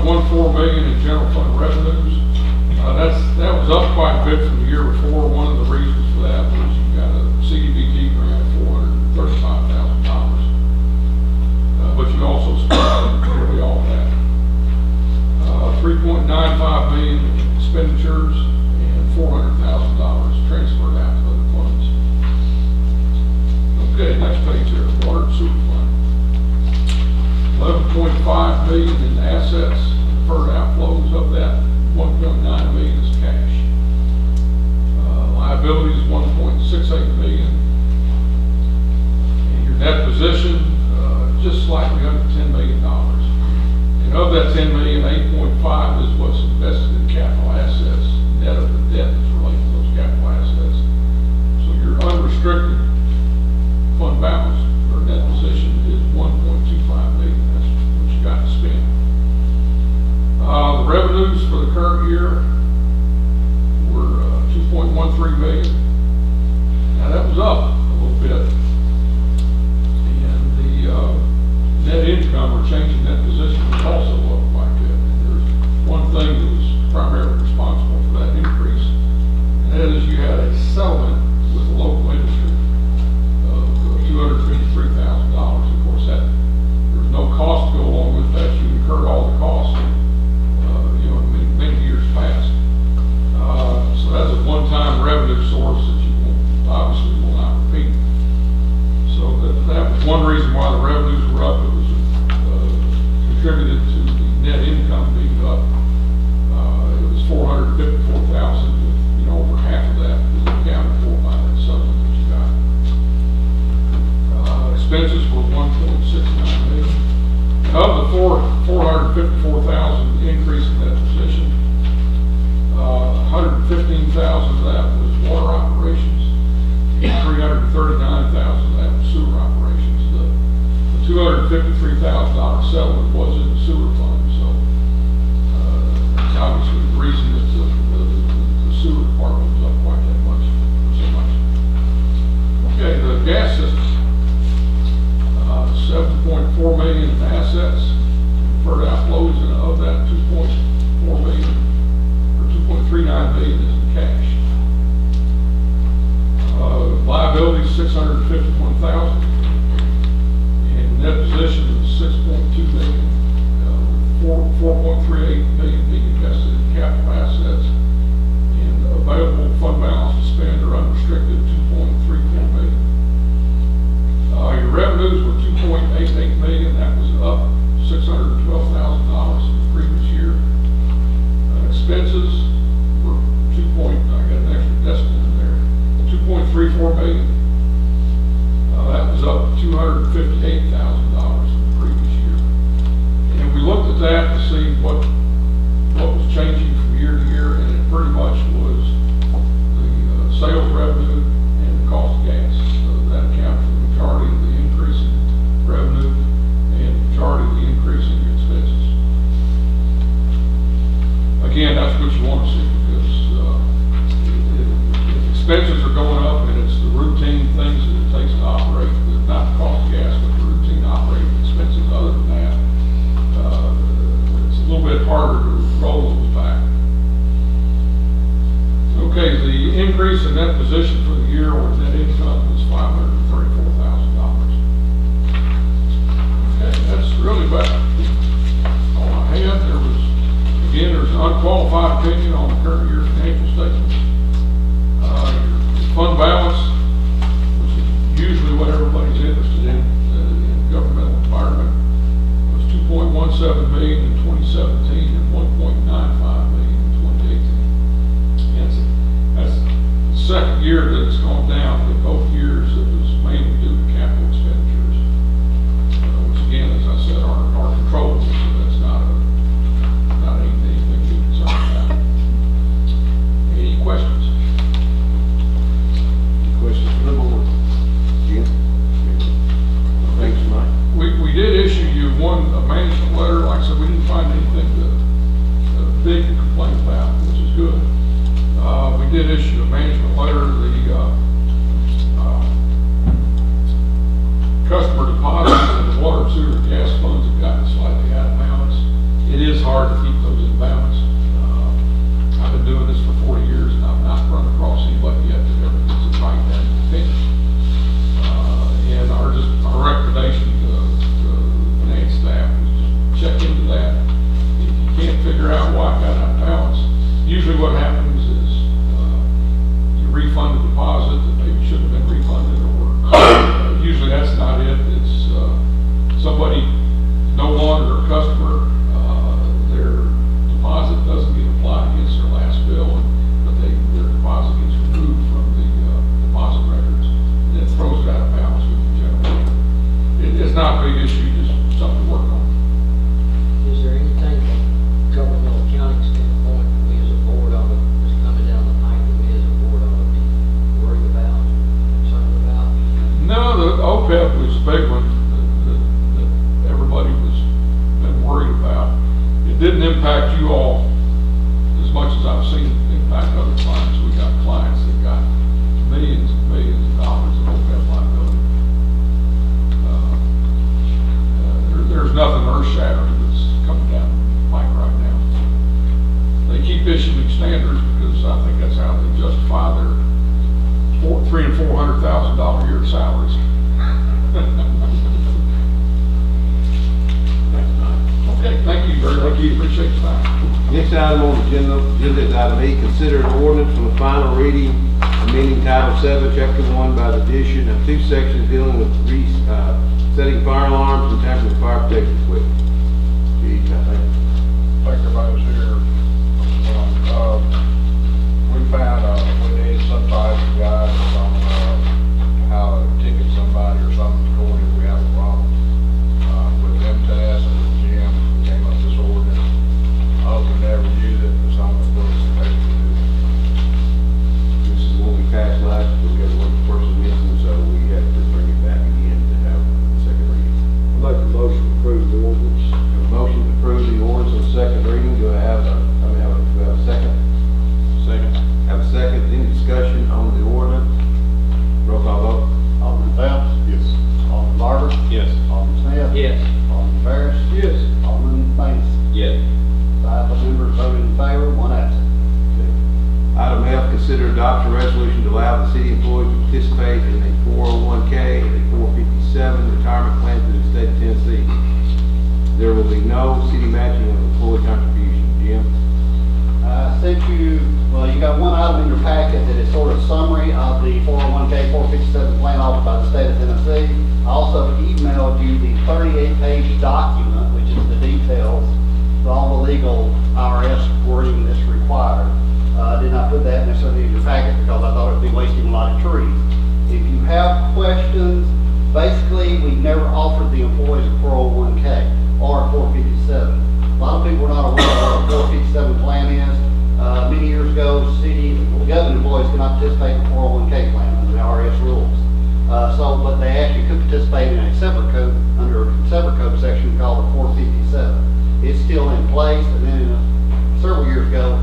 $2.14 million in general fund revenues. That was up quite a bit from the year before. One of the reasons for that was you got a CDBG grant, $435,000. But you also spent nearly all of that. $3.95 million in expenditures and $400,000 transferred out to other funds. Okay, next page here, water and sewer fund. $11.5 million in assets, deferred outflows. Of that, $1.9 million is cash. Liabilities, $1.68 million. And your net position, just slightly under $10 million. And of that $10 million, 8.5 is what's invested in capital assets, net of the debt that's related to those capital assets. So your unrestricted fund balance or net position is $1.25 million. That's what you got to spend. The revenues for the current year were $2.13 million. Now that was up a little bit. And the net income or changing net position was also up quite a bit. And there's one thing that was primarily responsible for that increase, and that is you had a settlement with the local industry of $253,000. Of course, that there's no cost to go along with that. You incurred all the costs, in many years past. So that's a one-time revenue source that you obviously will not repeat. So that was one reason why the revenues were up. It was contributed to the net income being up. It was $454,000. Over half of that is accounted for by that settlement that you got. Expenses were $1.69 million. Of the $454,000 increase in that position, $115,000 of that was water operations, and $339,000 of that was sewer operations. The $253,000 settlement was in the sewer fund, so that's obviously the reason that the sewer department was up quite that much, so much. Okay, the gas system, $7.4 million in assets, deferred outflows, and of that $2.4 million, or $2.39 million is in cash. Liabilities, $651,000, and net position is $6.2 million, with $4.38 million being invested in capital assets, and available fund balance to spend or unrestricted $2.34 million. Your revenues were $2.88 million. That was up $612,000 from the previous year. Expenses were I got an extra decimal in there, $2.34 million. That was up $258,000 from the previous year. And we looked at that to see what was changing from year to year, and it pretty much was the sales revenue and the cost of gas. That accounted for the majority of the increase in revenue and the majority of the increase in your expenses. Again, that's what you want to see, because if expenses are going up and it's the routine things that it takes to operate, not the cost of gas, but the routine operating expenses other than that, it's a little bit harder to roll those back. Okay, the increase in net position for the year or net income was $534,000. Okay, that's really about all I had. There's an unqualified opinion on the current year financial statements. Your fund balance, which is usually what everybody's interested in governmental environment, was $2.17 million in 2017 and $1.95 million in 2018. And that's the second year that it's gone down, but both years it was mainly due to capital expenditures, which again, as I said, are controllable, so that's not anything to be concerned about. Any questions? Any keep those in balance. I've been doing this for 40 years and I've not run across anybody yet that ever gets it right down to the finish. And our recommendation to the finance staff is just check into that. If you can't figure out why it got out of balance, usually what happens is you refund the deposit that maybe shouldn't have been refunded, or usually that's not it. It's somebody no longer a customer, their deposit doesn't get applied against their last bill, but their deposit gets removed from the deposit records, and it throws it out of balance with the generator. It's not a big issue, just something to work on. Is there anything from a governmental accounting standpoint that we as a board ought to, that's coming down the pipe that we as a board ought to be worried about, concerned about? No, the OPEB was a big one that everybody was been worried about. It didn't impact you all as much as I've seen it impact other clients. We got clients that got millions and millions of dollars of OPEB liability. There's nothing earth-shattering that's coming down the pike right now. They keep issuing standards because I think that's how they justify their $300,000 and $400,000 a year salaries. Okay, thank you very much. Appreciate the time. Next item on the agenda is item E, consider an ordinance from the final reading, amending Title 7, Chapter 1 by the addition of 2 sections dealing with setting fire alarms and tampering with fire protection equipment. Chief, I think. Think everybody's here. We found, we need some type of guidance on, how to ticket somebody or something according if we have a problem. With MTS and with Jim, we came up with this ordinance. I hope we never use it, but some of the books are supposed to do. This is what we passed last, but we had one person missing, so we have to bring it back again to have the second reading. I'd like a motion to approve the ordinance. A motion to approve the ordinance on second reading. Do I have a second? Second. Have a second. Any discussion on the ordinance? Roll call vote. Alderman Phelps. Yes. Alderman Barber. Yes. Alderman Smith. Yes. Alderman Ferris. Yes. Alderman Manis. Yes. 5 members voted in favor, 1 absent. Item F, consider adoption resolution to allow the city employees to participate in a 401k and a 457 retirement plan through the state of Tennessee. There will be no city matching of employee contribution. Jim? I sent you, well, you got one item in your packet that is sort of summary of the 401k 457 plan offered by the state of Tennessee. I also emailed you the 38-page document, which is the details of all the legal IRS wording that's required. I did not put that necessarily in your packet because I thought it would be wasting a lot of trees. If you have questions, basically we've never offered the employees a 401k or a 457. A lot of people are not aware of what a 457 plan is. Many years ago, government employees could not participate in a 401k plan under the IRS rules. But they actually could participate in a separate code, under a separate code section called the 457. It's still in place, and then several years ago,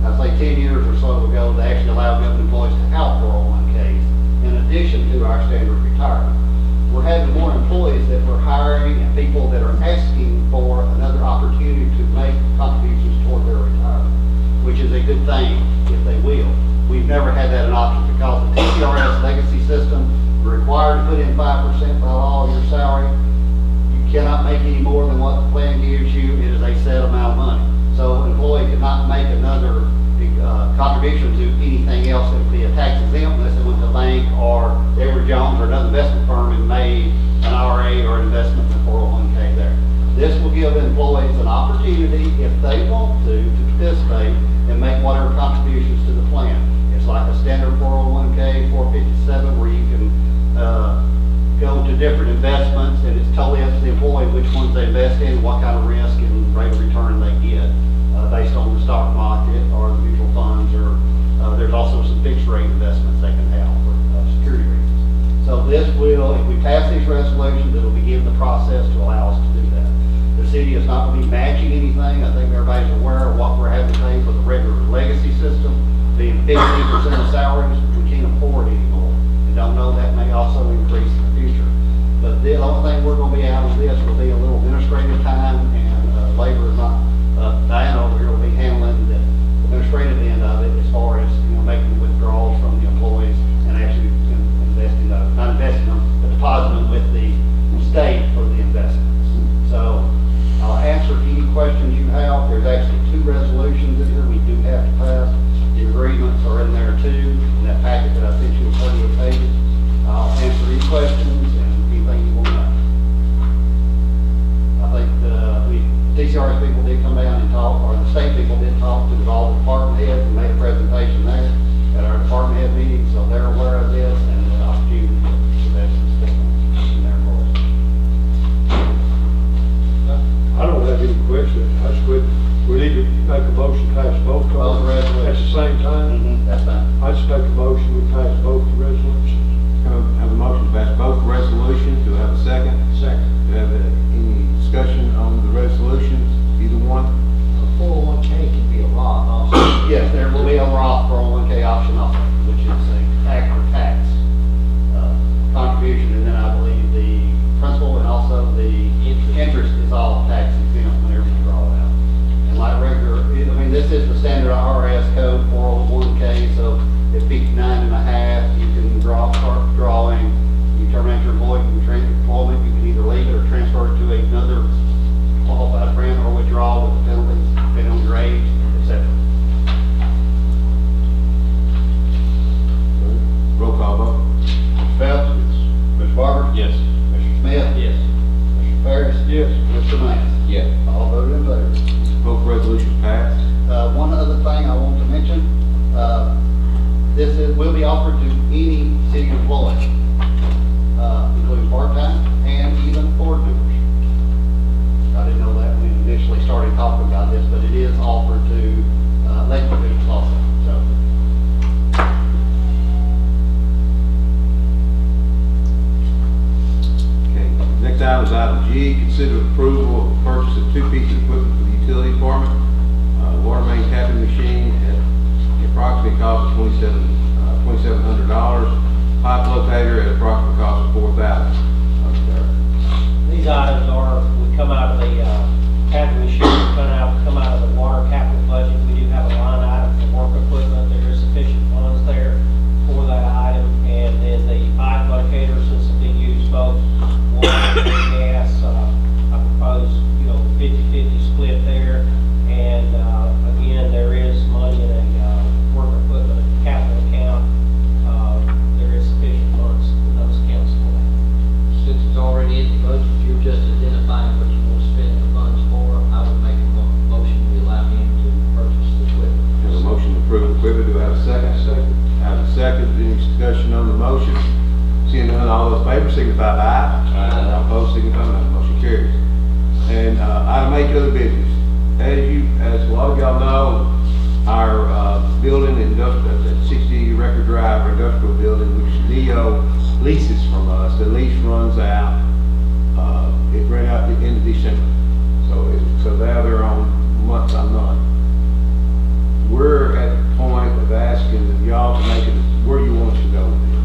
I'd say 10 years or so ago, they actually allowed government employees to have 401ks in addition to our standard retirement. We're having more employees that we're hiring and people that are asking for another opportunity to make contributions toward their retirement, which is a good thing if they will. We've never had that an option because the TCRS legacy system, you're required to put in 5% by law of your salary. You cannot make any more than what the plan gives you. It is a set amount of money. So an employee cannot make another contribution to anything else that would be a tax exempt unless it went to the bank or Edward Jones or another investment firm and made an IRA or an investment in 401k there. This will give employees an opportunity, if they want to participate and make whatever contributions to the plan. It's like a standard 401k, 457, where you can go to different investments, and it's totally up to the employee which ones they invest in, what kind of risk and rate of return they get based on the stock market or the mutual funds, or there's also some fixed rate investments they can have for security reasons. So this will, if we pass these resolutions, it will begin the process to allow us to do that. The city is not going to be matching anything. I think everybody's aware of what we're having to pay for the regular legacy system, being 15% of salaries. We can't afford anymore, and don't know that may also increase in the future. But the only thing we're going to be out of this will be a little administrative time, and labor is not Diana over here will be handling the administrative end of it as far as, making withdrawals from the employees and actually investing those, not investing them, but depositing them with the state for the investments. So I'll answer any questions you have. There's actually 2 resolutions in here we do have to pass. The agreements are in there too, in that packet that I sent you of 38 pages. I'll answer any questions and anything you want to know. I think the TCRS people did come down and talk, or the state people did talk to all the department heads and made a presentation there at our department head meeting, so they're aware of this and the opportunity for that in their voice. I don't have any questions. I just we need to make a motion to pass both of Both them resolutions. at the same time. That's fine. I just make a motion to pass both the resolutions. Have a motion to pass both resolutions. Do I have a second? Second. Do I have any discussion on the resolutions, either one? 401K can be a Roth also. Yes, there will be a Roth 401K option also, which is a after tax contribution, and then I believe the principal and also the interest is all tax exempt whenever you draw it out. And like regular, this is the standard IRS code 401K, so at 59.5, you can start drawing. You terminate your employment, you can either leave it or transfer it to another qualified friend or withdraw with the penalties, depending on your age, etc. Roll call vote. Mr. Phelps? Mr. Barber? Yes. Mr. Smith? Yes. Mr. Ferris? Yes. Mr. Mays? Yeah. All voted in favor. Both resolutions passed. One other thing I want to mention, will be offered to any city employee, including part-time and even board members. I didn't know that when we initially started talking about this, but it is offered to elected officials also. So, Okay. Next item is item G. Consider approval of the purchase of 2 pieces of equipment for the utility department. Water main tapping machine at the approximate cost of $2,700. Pipe locator at approximate cost of $4,000. These items would come out of the tapping machine, come out of the water capital budget. We do have a line item for work equipment. There is sufficient funds there for that item. And then the pipe locator, since it's being used both water and gas, I propose, 50-50 split there. And again, there is money in a work equipment capital account. There is sufficient funds in those accounts for that. Since it's already in the budget, you're just identifying what you want to spend the funds for. I would make a motion to allow him to purchase the equipment. Have a motion to approve equipment. Do I have a second? Second. I have a second. Any discussion on the motion? Seeing none, all those in favor signify by aye. Aye. All opposed signify by no. Motion carries. And item 8, other business. As a lot of y'all know, our building, at 60 Record Drive, our industrial building, which Neo leases from us, the lease runs out. It ran out at the end of December. So now they're on months I'm not. We're at the point of asking y'all to make it, where do you want us to go with it?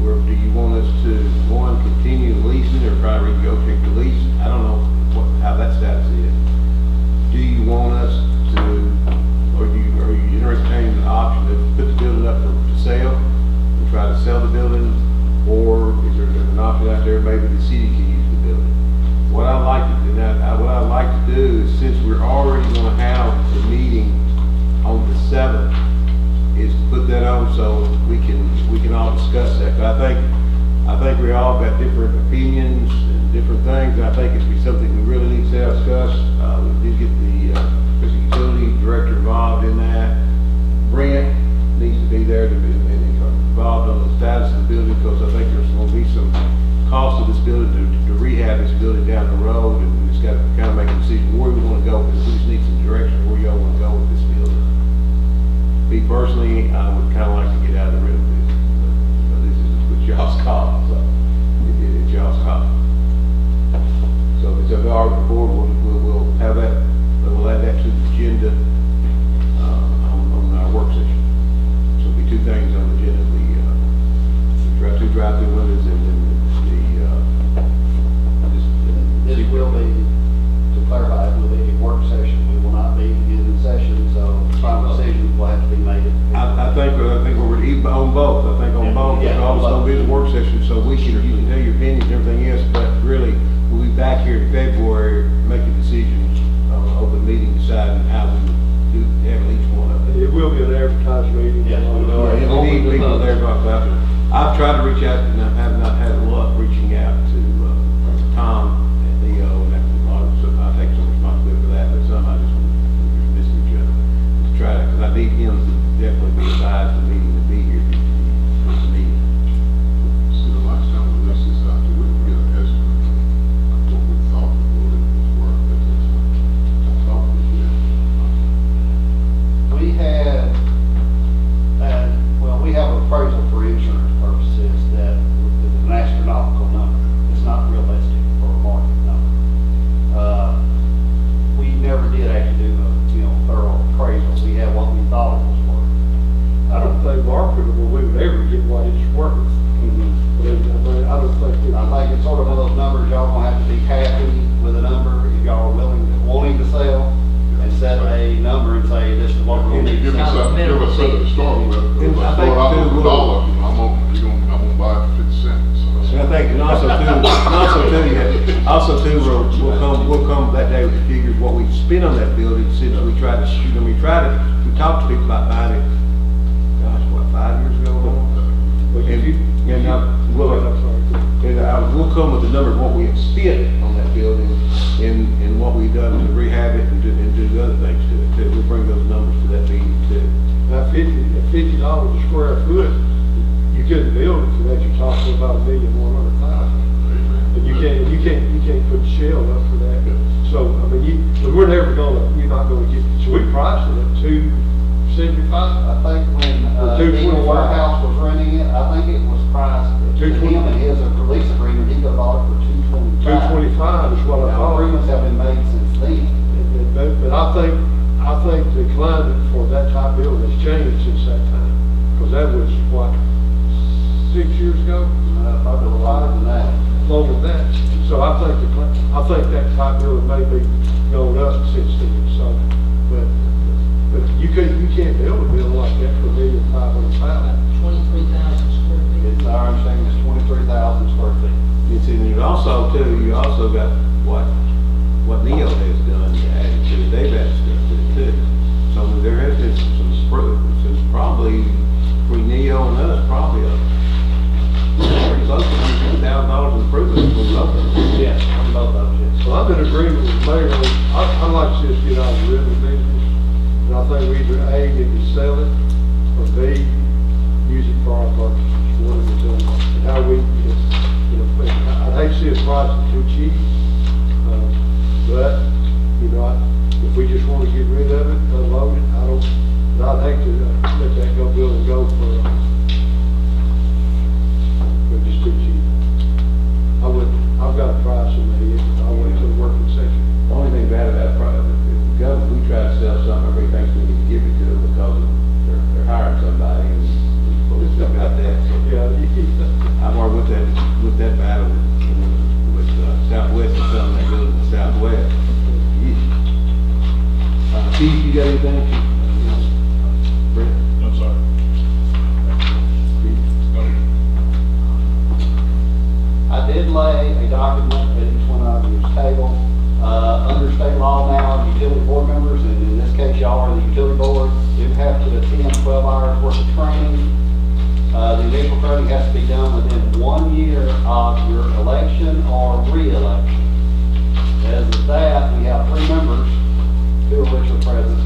Where do you want us to, one, continue leasing or try to renegotiate the lease? I don't know how that status is. Do you want us to, or are you entertaining the option to put the building up for sale and try to sell the building? Or is there an option out there maybe the city can use the building? What I'd like to do now, what I'd like to do is, since we're already going to have the meeting on the 7th, is to put that on so we can all discuss that. But I think we all got different opinions and different things, and I think it'd be something we really need to discuss. We did get the utility director involved in that. Brent needs to be there to be involved on the status of the building, because I think there's going to be some cost of this building to rehab this building down the road, and we just got to kind of make a decision where we want to go, because we just need some direction where y'all want to go with this building. Me personally, I would kind of like to get out of the rental business, but this is y'all's call, so it's y'all's call. So if it's up to our board, we'll have that, we'll add that to the agenda on our work session. So it'll be 2 things on the agenda: the drive-through windows, and then this will be, to clarify, it will be a work session. We will not be be made. I think we're even on both. I think on both, Yeah, there's always gonna be the work session, so you can tell your opinions and everything else, but really, we'll be back here in February, making decisions on the meeting, deciding how we do handle each one of them. It will be an advertised meeting. Yeah. And we need people there to talk about it. I've tried to reach out, and I have not had luck reaching out to, Tom and Theo, and that's a lot of, so I take some responsibility for that, but some I just miss each other. To try to, because I need him to definitely be advised of needing to be here for the meeting. See, the last time we left this out, we didn't get an estimate of what we thought the building was worth. I thought we did. We had, well, we have an appraisal for insurance purposes that is an astronomical number. It's not realistic for a market number. We never did actually do a, thorough appraisal. We had what we thought it was worth. I don't think marketable, we would ever get what it's worth. But I don't think. I think it's sort of one of those numbers, y'all gonna have to be happy with a number if y'all are wanting to sell, and set a number and say, this is what we're gonna need to Give us sell. something to start with. If I throw it out for $1, I'm gonna buy it for 50 cents. And I think, and also too, we'll come that day with the figures, what we spent on that building since we tried to shoot them. We talked to people about buying it, gosh, what, 5 years ago? We'll come with the number of what we have spent on that building and what we've done to rehab it and do other things to it, too. We'll bring those numbers to that meeting, too. Now, $50 a square foot, you couldn't build it for that, you're talking about $1,100,000. And you can't put a shell up for that. So, I mean, you're not gonna get, so we priced it at $275. I think when, Eagle Warehouse was renting it, I think it was priced, to him and his lease agreement, he got bought it for $225. $225 is what I Now, thought. agreements have been made since then. But I think the climate for that type of building has changed since that time. Because that was, what, 6 years ago? Probably a lot than that. Longer than that. So I think that type of building may be going up since then, so, but you can't build a building like that for $1,500,000. 23,000 square feet. It's our understanding it's 23,000 square feet. It's in, you also got what Neo has done to add to it. They've added stuff to it too. So there has been some probably, between Neo and us, probably pretty close to $150,000 improvement for both of them. Yes, on both of them, yes. Well, I'm in agreement with the mayor. I'd like to just get out of the rental business. And I think we either A, need to sell it, or B, use it for our purposes. One of the two. And how we, I'd hate to see a price that's too cheap. But, if we just want to get rid of it, unload it, I'd hate to let that building go for, just too cheap. I've got a price in my head, I went to the working session. The only thing bad about the government, we try to sell something, everybody thinks we need to give it to them because they're hiring somebody and we're supposed to about that. So Yeah. I've already with that battle with Southwest and selling that building to Southwest. Steve, you got anything? Brett? I'm sorry. I did lay a document at each one of your table. Under state law now, utility board members, and in this case, y'all are the utility board, do have to attend 12 hours worth of training. The initial training has to be done within 1 year of your election or re-election. As with that, we have 3 members, 2 of which are present,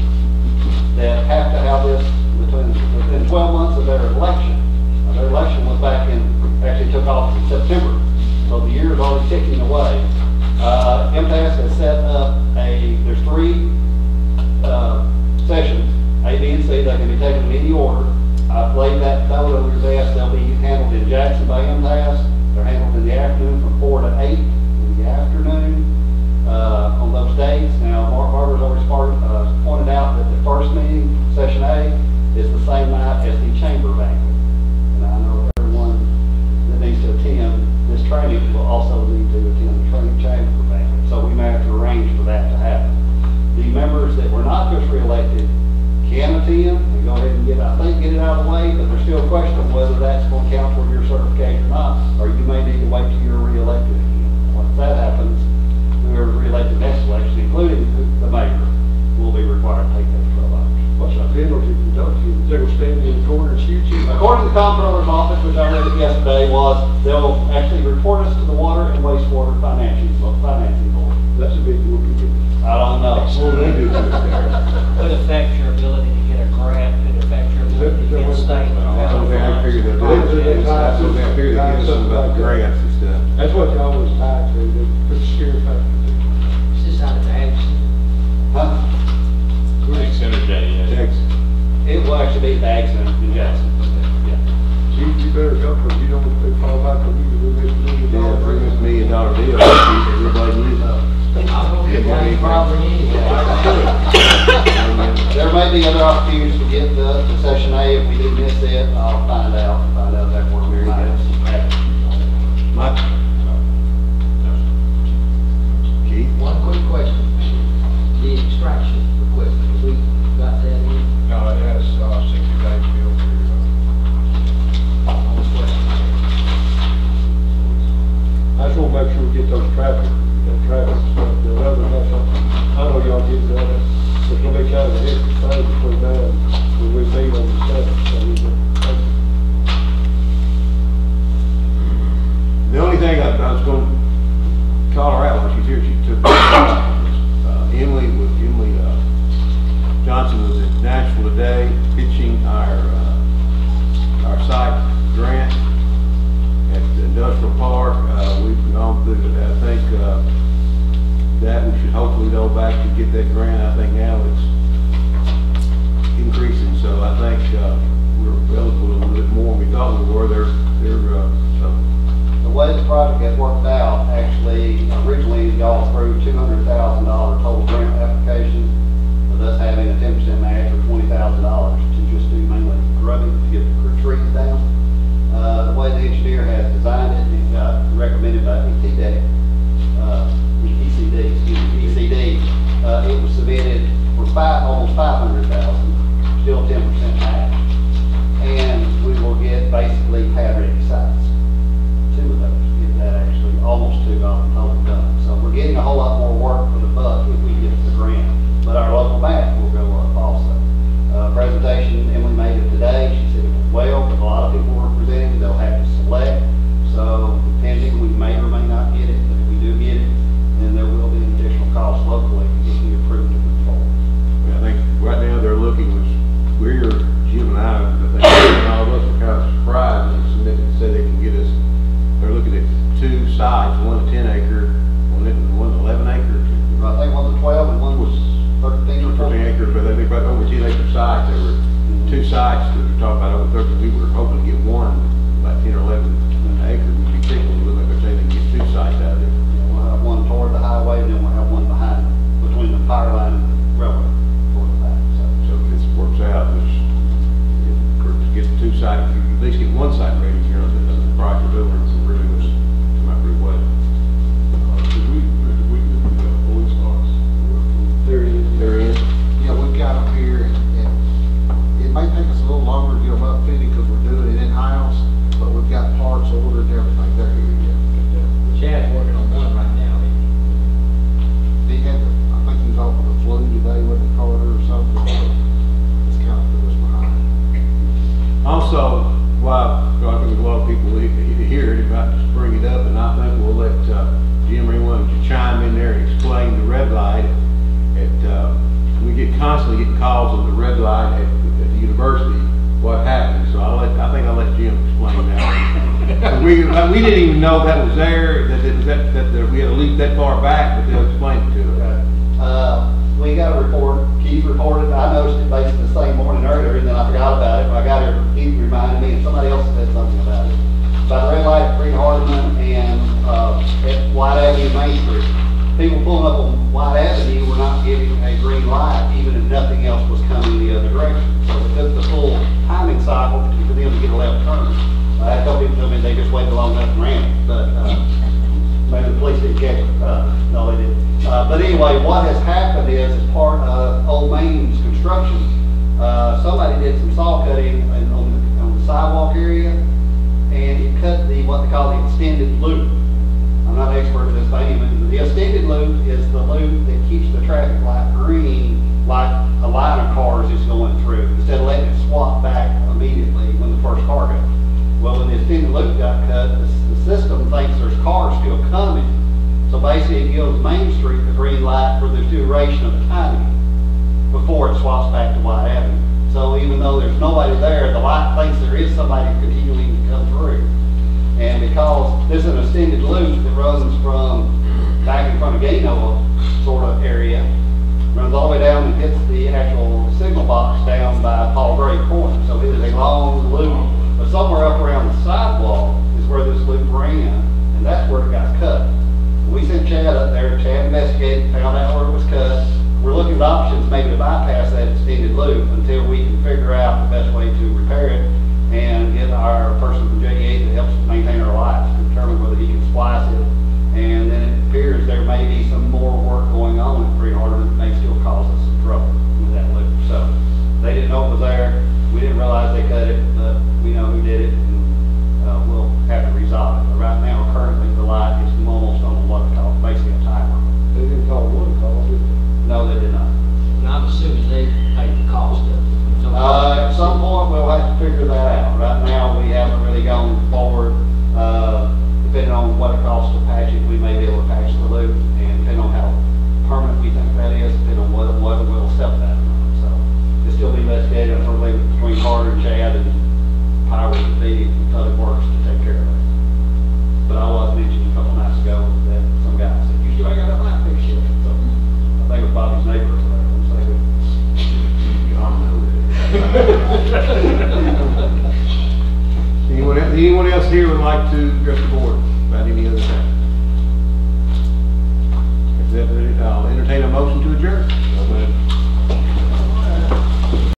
that have to have this within 12 months of their election. Now, their election was actually took off in September, so the year is already ticking away. MTAS has set up there's 3 sessions, A, B, and C, that can be taken in any order. I've laid that out on your desk. They'll be handled in Jackson Bay MTAS. They're handled in the afternoon from 4 to 8 in the afternoon on those days. Now, Mark Barber's already pointed out that the first meeting, session A, is the same night as the chamber banquet. And I know everyone that needs to attend this training will also need to attend the chamber banquet. So we may have to arrange for that to happen. The members that were not just reelected can attend, we go ahead and get it out of the way, but there's still a question of whether that's going to count for your certification or not, or you may need to wait till you're reelected again. Once that happens, whoever's reelected next election, including the mayor, will be required to take those 12 hours. What's the penalty if you don't? They're gonna stand in the corner and shoot you? According to the comptroller's office, which I read it yesterday, was they'll actually report us to the Water and Wastewater Financing Board. That's a big whoopie. I don't know. What do they do to it there? Could affect your ability to get a grant, could affect your ability to get state. That's what I figured they'll do. That's what I figured they'll give us some about the grants and stuff. That's what y'all was tied to, the scare factor. Is this out of Jackson? Huh? Thanks, Senator Day, yeah. Jackson. It will actually be the Ag Center in Jackson. Yeah. You better go, because you don't, they fall back on you, $1 million. Yeah, bring this $1 million deal, everybody uses There may be other opportunities to get to session A. If we do miss it, I'll find out exactly where we're at. Mike? Keith? One quick question. The extraction equipment, we got that in? No, it has 60 days bill period. I just want to make sure we get those traffic stuff, the other than that, I know y'all get that, it's gonna be kind of a hectic thing between now and when we meet on the 7th, so we can, The only thing I was going to call her out when she's here, she took, Emily Johnson was in Nashville today pitching our site grant at the industrial park. We've gone through it. I think that we should hopefully go back to get that grant. I think now it's increasing, so I think we're eligible a little bit more than we thought we were. So. The way the project has worked out, actually, originally y'all approved $200,000 total grant application, with us having a 10% match or $20,000 to just do mainly grubbing to get the trees down. The way the engineer has designed it, it got recommended by ECD. It was submitted for almost $500,000, still 10% match, and we will get basically pad-ready sites. 2 of those, get that actually, almost 2 of them totally done. So we're getting a whole lot more work for the buck if we get the grant, but our local match will go up also. Presentation Emily made it today. She said it went well, but a lot of people were presenting. They'll have to select. So depending, we may or may not get it, but if we do get it, then there will be an additional cost locally if we approve to move forward. I think right now they're looking, Jim and I think all of us are kind of surprised when they submitted and said they can get us, they're looking at 2 sites, one a 10 acre, one 11 acre. I think one was 12 and one was 13 or 14 acres, but I think about over 10 acre sites, there were 2 sites that we're talking about over 13. We were hoping to get one, about 10 or 11 acres. We'd be thinking a little bit, but they can get 2 sites out of it. We'll have one toward the highway, and then we'll have one behind, between the power line and the railroad toward the back. So if this works out, to get 2 sites, you at least get 1 site ready here, the project over, it's really was come out pretty well. Did we get the police cars? there is. Yeah, we've got them here, and it may take us a little longer to get them upfitted because we're doing it in-house, but we've got parts ordered and everything. They're here yet. Chad's working on one right now. He had, I think he was off of the flu today with the Carter or something. It's kind of put us behind. Also, I think a lot of people hear it about just bring it up, and I think we'll let Jim Ringway chime in there and explain the red light. We constantly get calls on the red light at the university. What happened? So I think I'll let Jim explain that. we didn't even know that was there. That we had to leap that far back, but they'll explain it to us. We got a report. Keith reported. I noticed it basically the same morning earlier, and then I forgot about it. When I got here, Keith reminded me, and somebody else said something about it. About the red light at Green Hardeman and at White Avenue, Main Street. People pulling up on White Avenue were not getting a green light, even if nothing else was coming the other direction. So it took the full timing cycle for them to get a left turn. I told people, they just waited long enough and ran it, but maybe the police didn't catch it. No, they didn't. But anyway, what has happened is, as part of Old Main's construction, did some saw cutting on the sidewalk area, and it cut what they call the extended loop. I'm not an expert at this by any means, but the extended loop is the loop that keeps the traffic light green, like a line of cars is going through, instead of letting it swap back immediately when the first car goes. Well, when the extended loop got cut, the system thinks there's cars still coming. So basically it gives Main Street the green light for the duration of the timing before it swaps back to White Avenue. So even though there's nobody there, the light thinks there is somebody continuing to come through. And because this is an extended loop that runs from back in front of Gano sort of area, runs all the way down and hits the actual signal box down by Paul Gray Corner. So it is a long loop, but somewhere up around the sidewalk is where this loop ran, and that's where it got cut. We sent Chad up there, Chad investigated, found out where it was cut. We're looking at options maybe to bypass that extended loop until we can figure out the best way to repair it and get our person from JEA that helps maintain our lights to determine whether he can splice it. And then it appears there may be some more work going on at 300 that may still cause us some trouble with that loop. So they didn't know it was there. We didn't realize they cut it, but we know who did it, and we'll have to resolve it. But right now, currently, the light is almost on what they call basically a timer. They didn't call one call, did they? No, they did not. And I'm assuming they paid the cost of it. At some point, we'll have to figure that out. Right now, we haven't really gone forward. Depending on what it costs to patch it, we may be able to patch the loop, and depending on how permanent we think that is, depending on whether we'll accept that or not. So it's still be investigated. I'm going to leave it between Carter and Chad and Powers and B and Public Works to take care of it. But I was mentioning a couple nights ago that some guy said, "You still ain't got that light fixed yet?" So I think it was Bobby's neighbor. Anyone else here would like to address the board about any other thing? I'll entertain a motion to adjourn.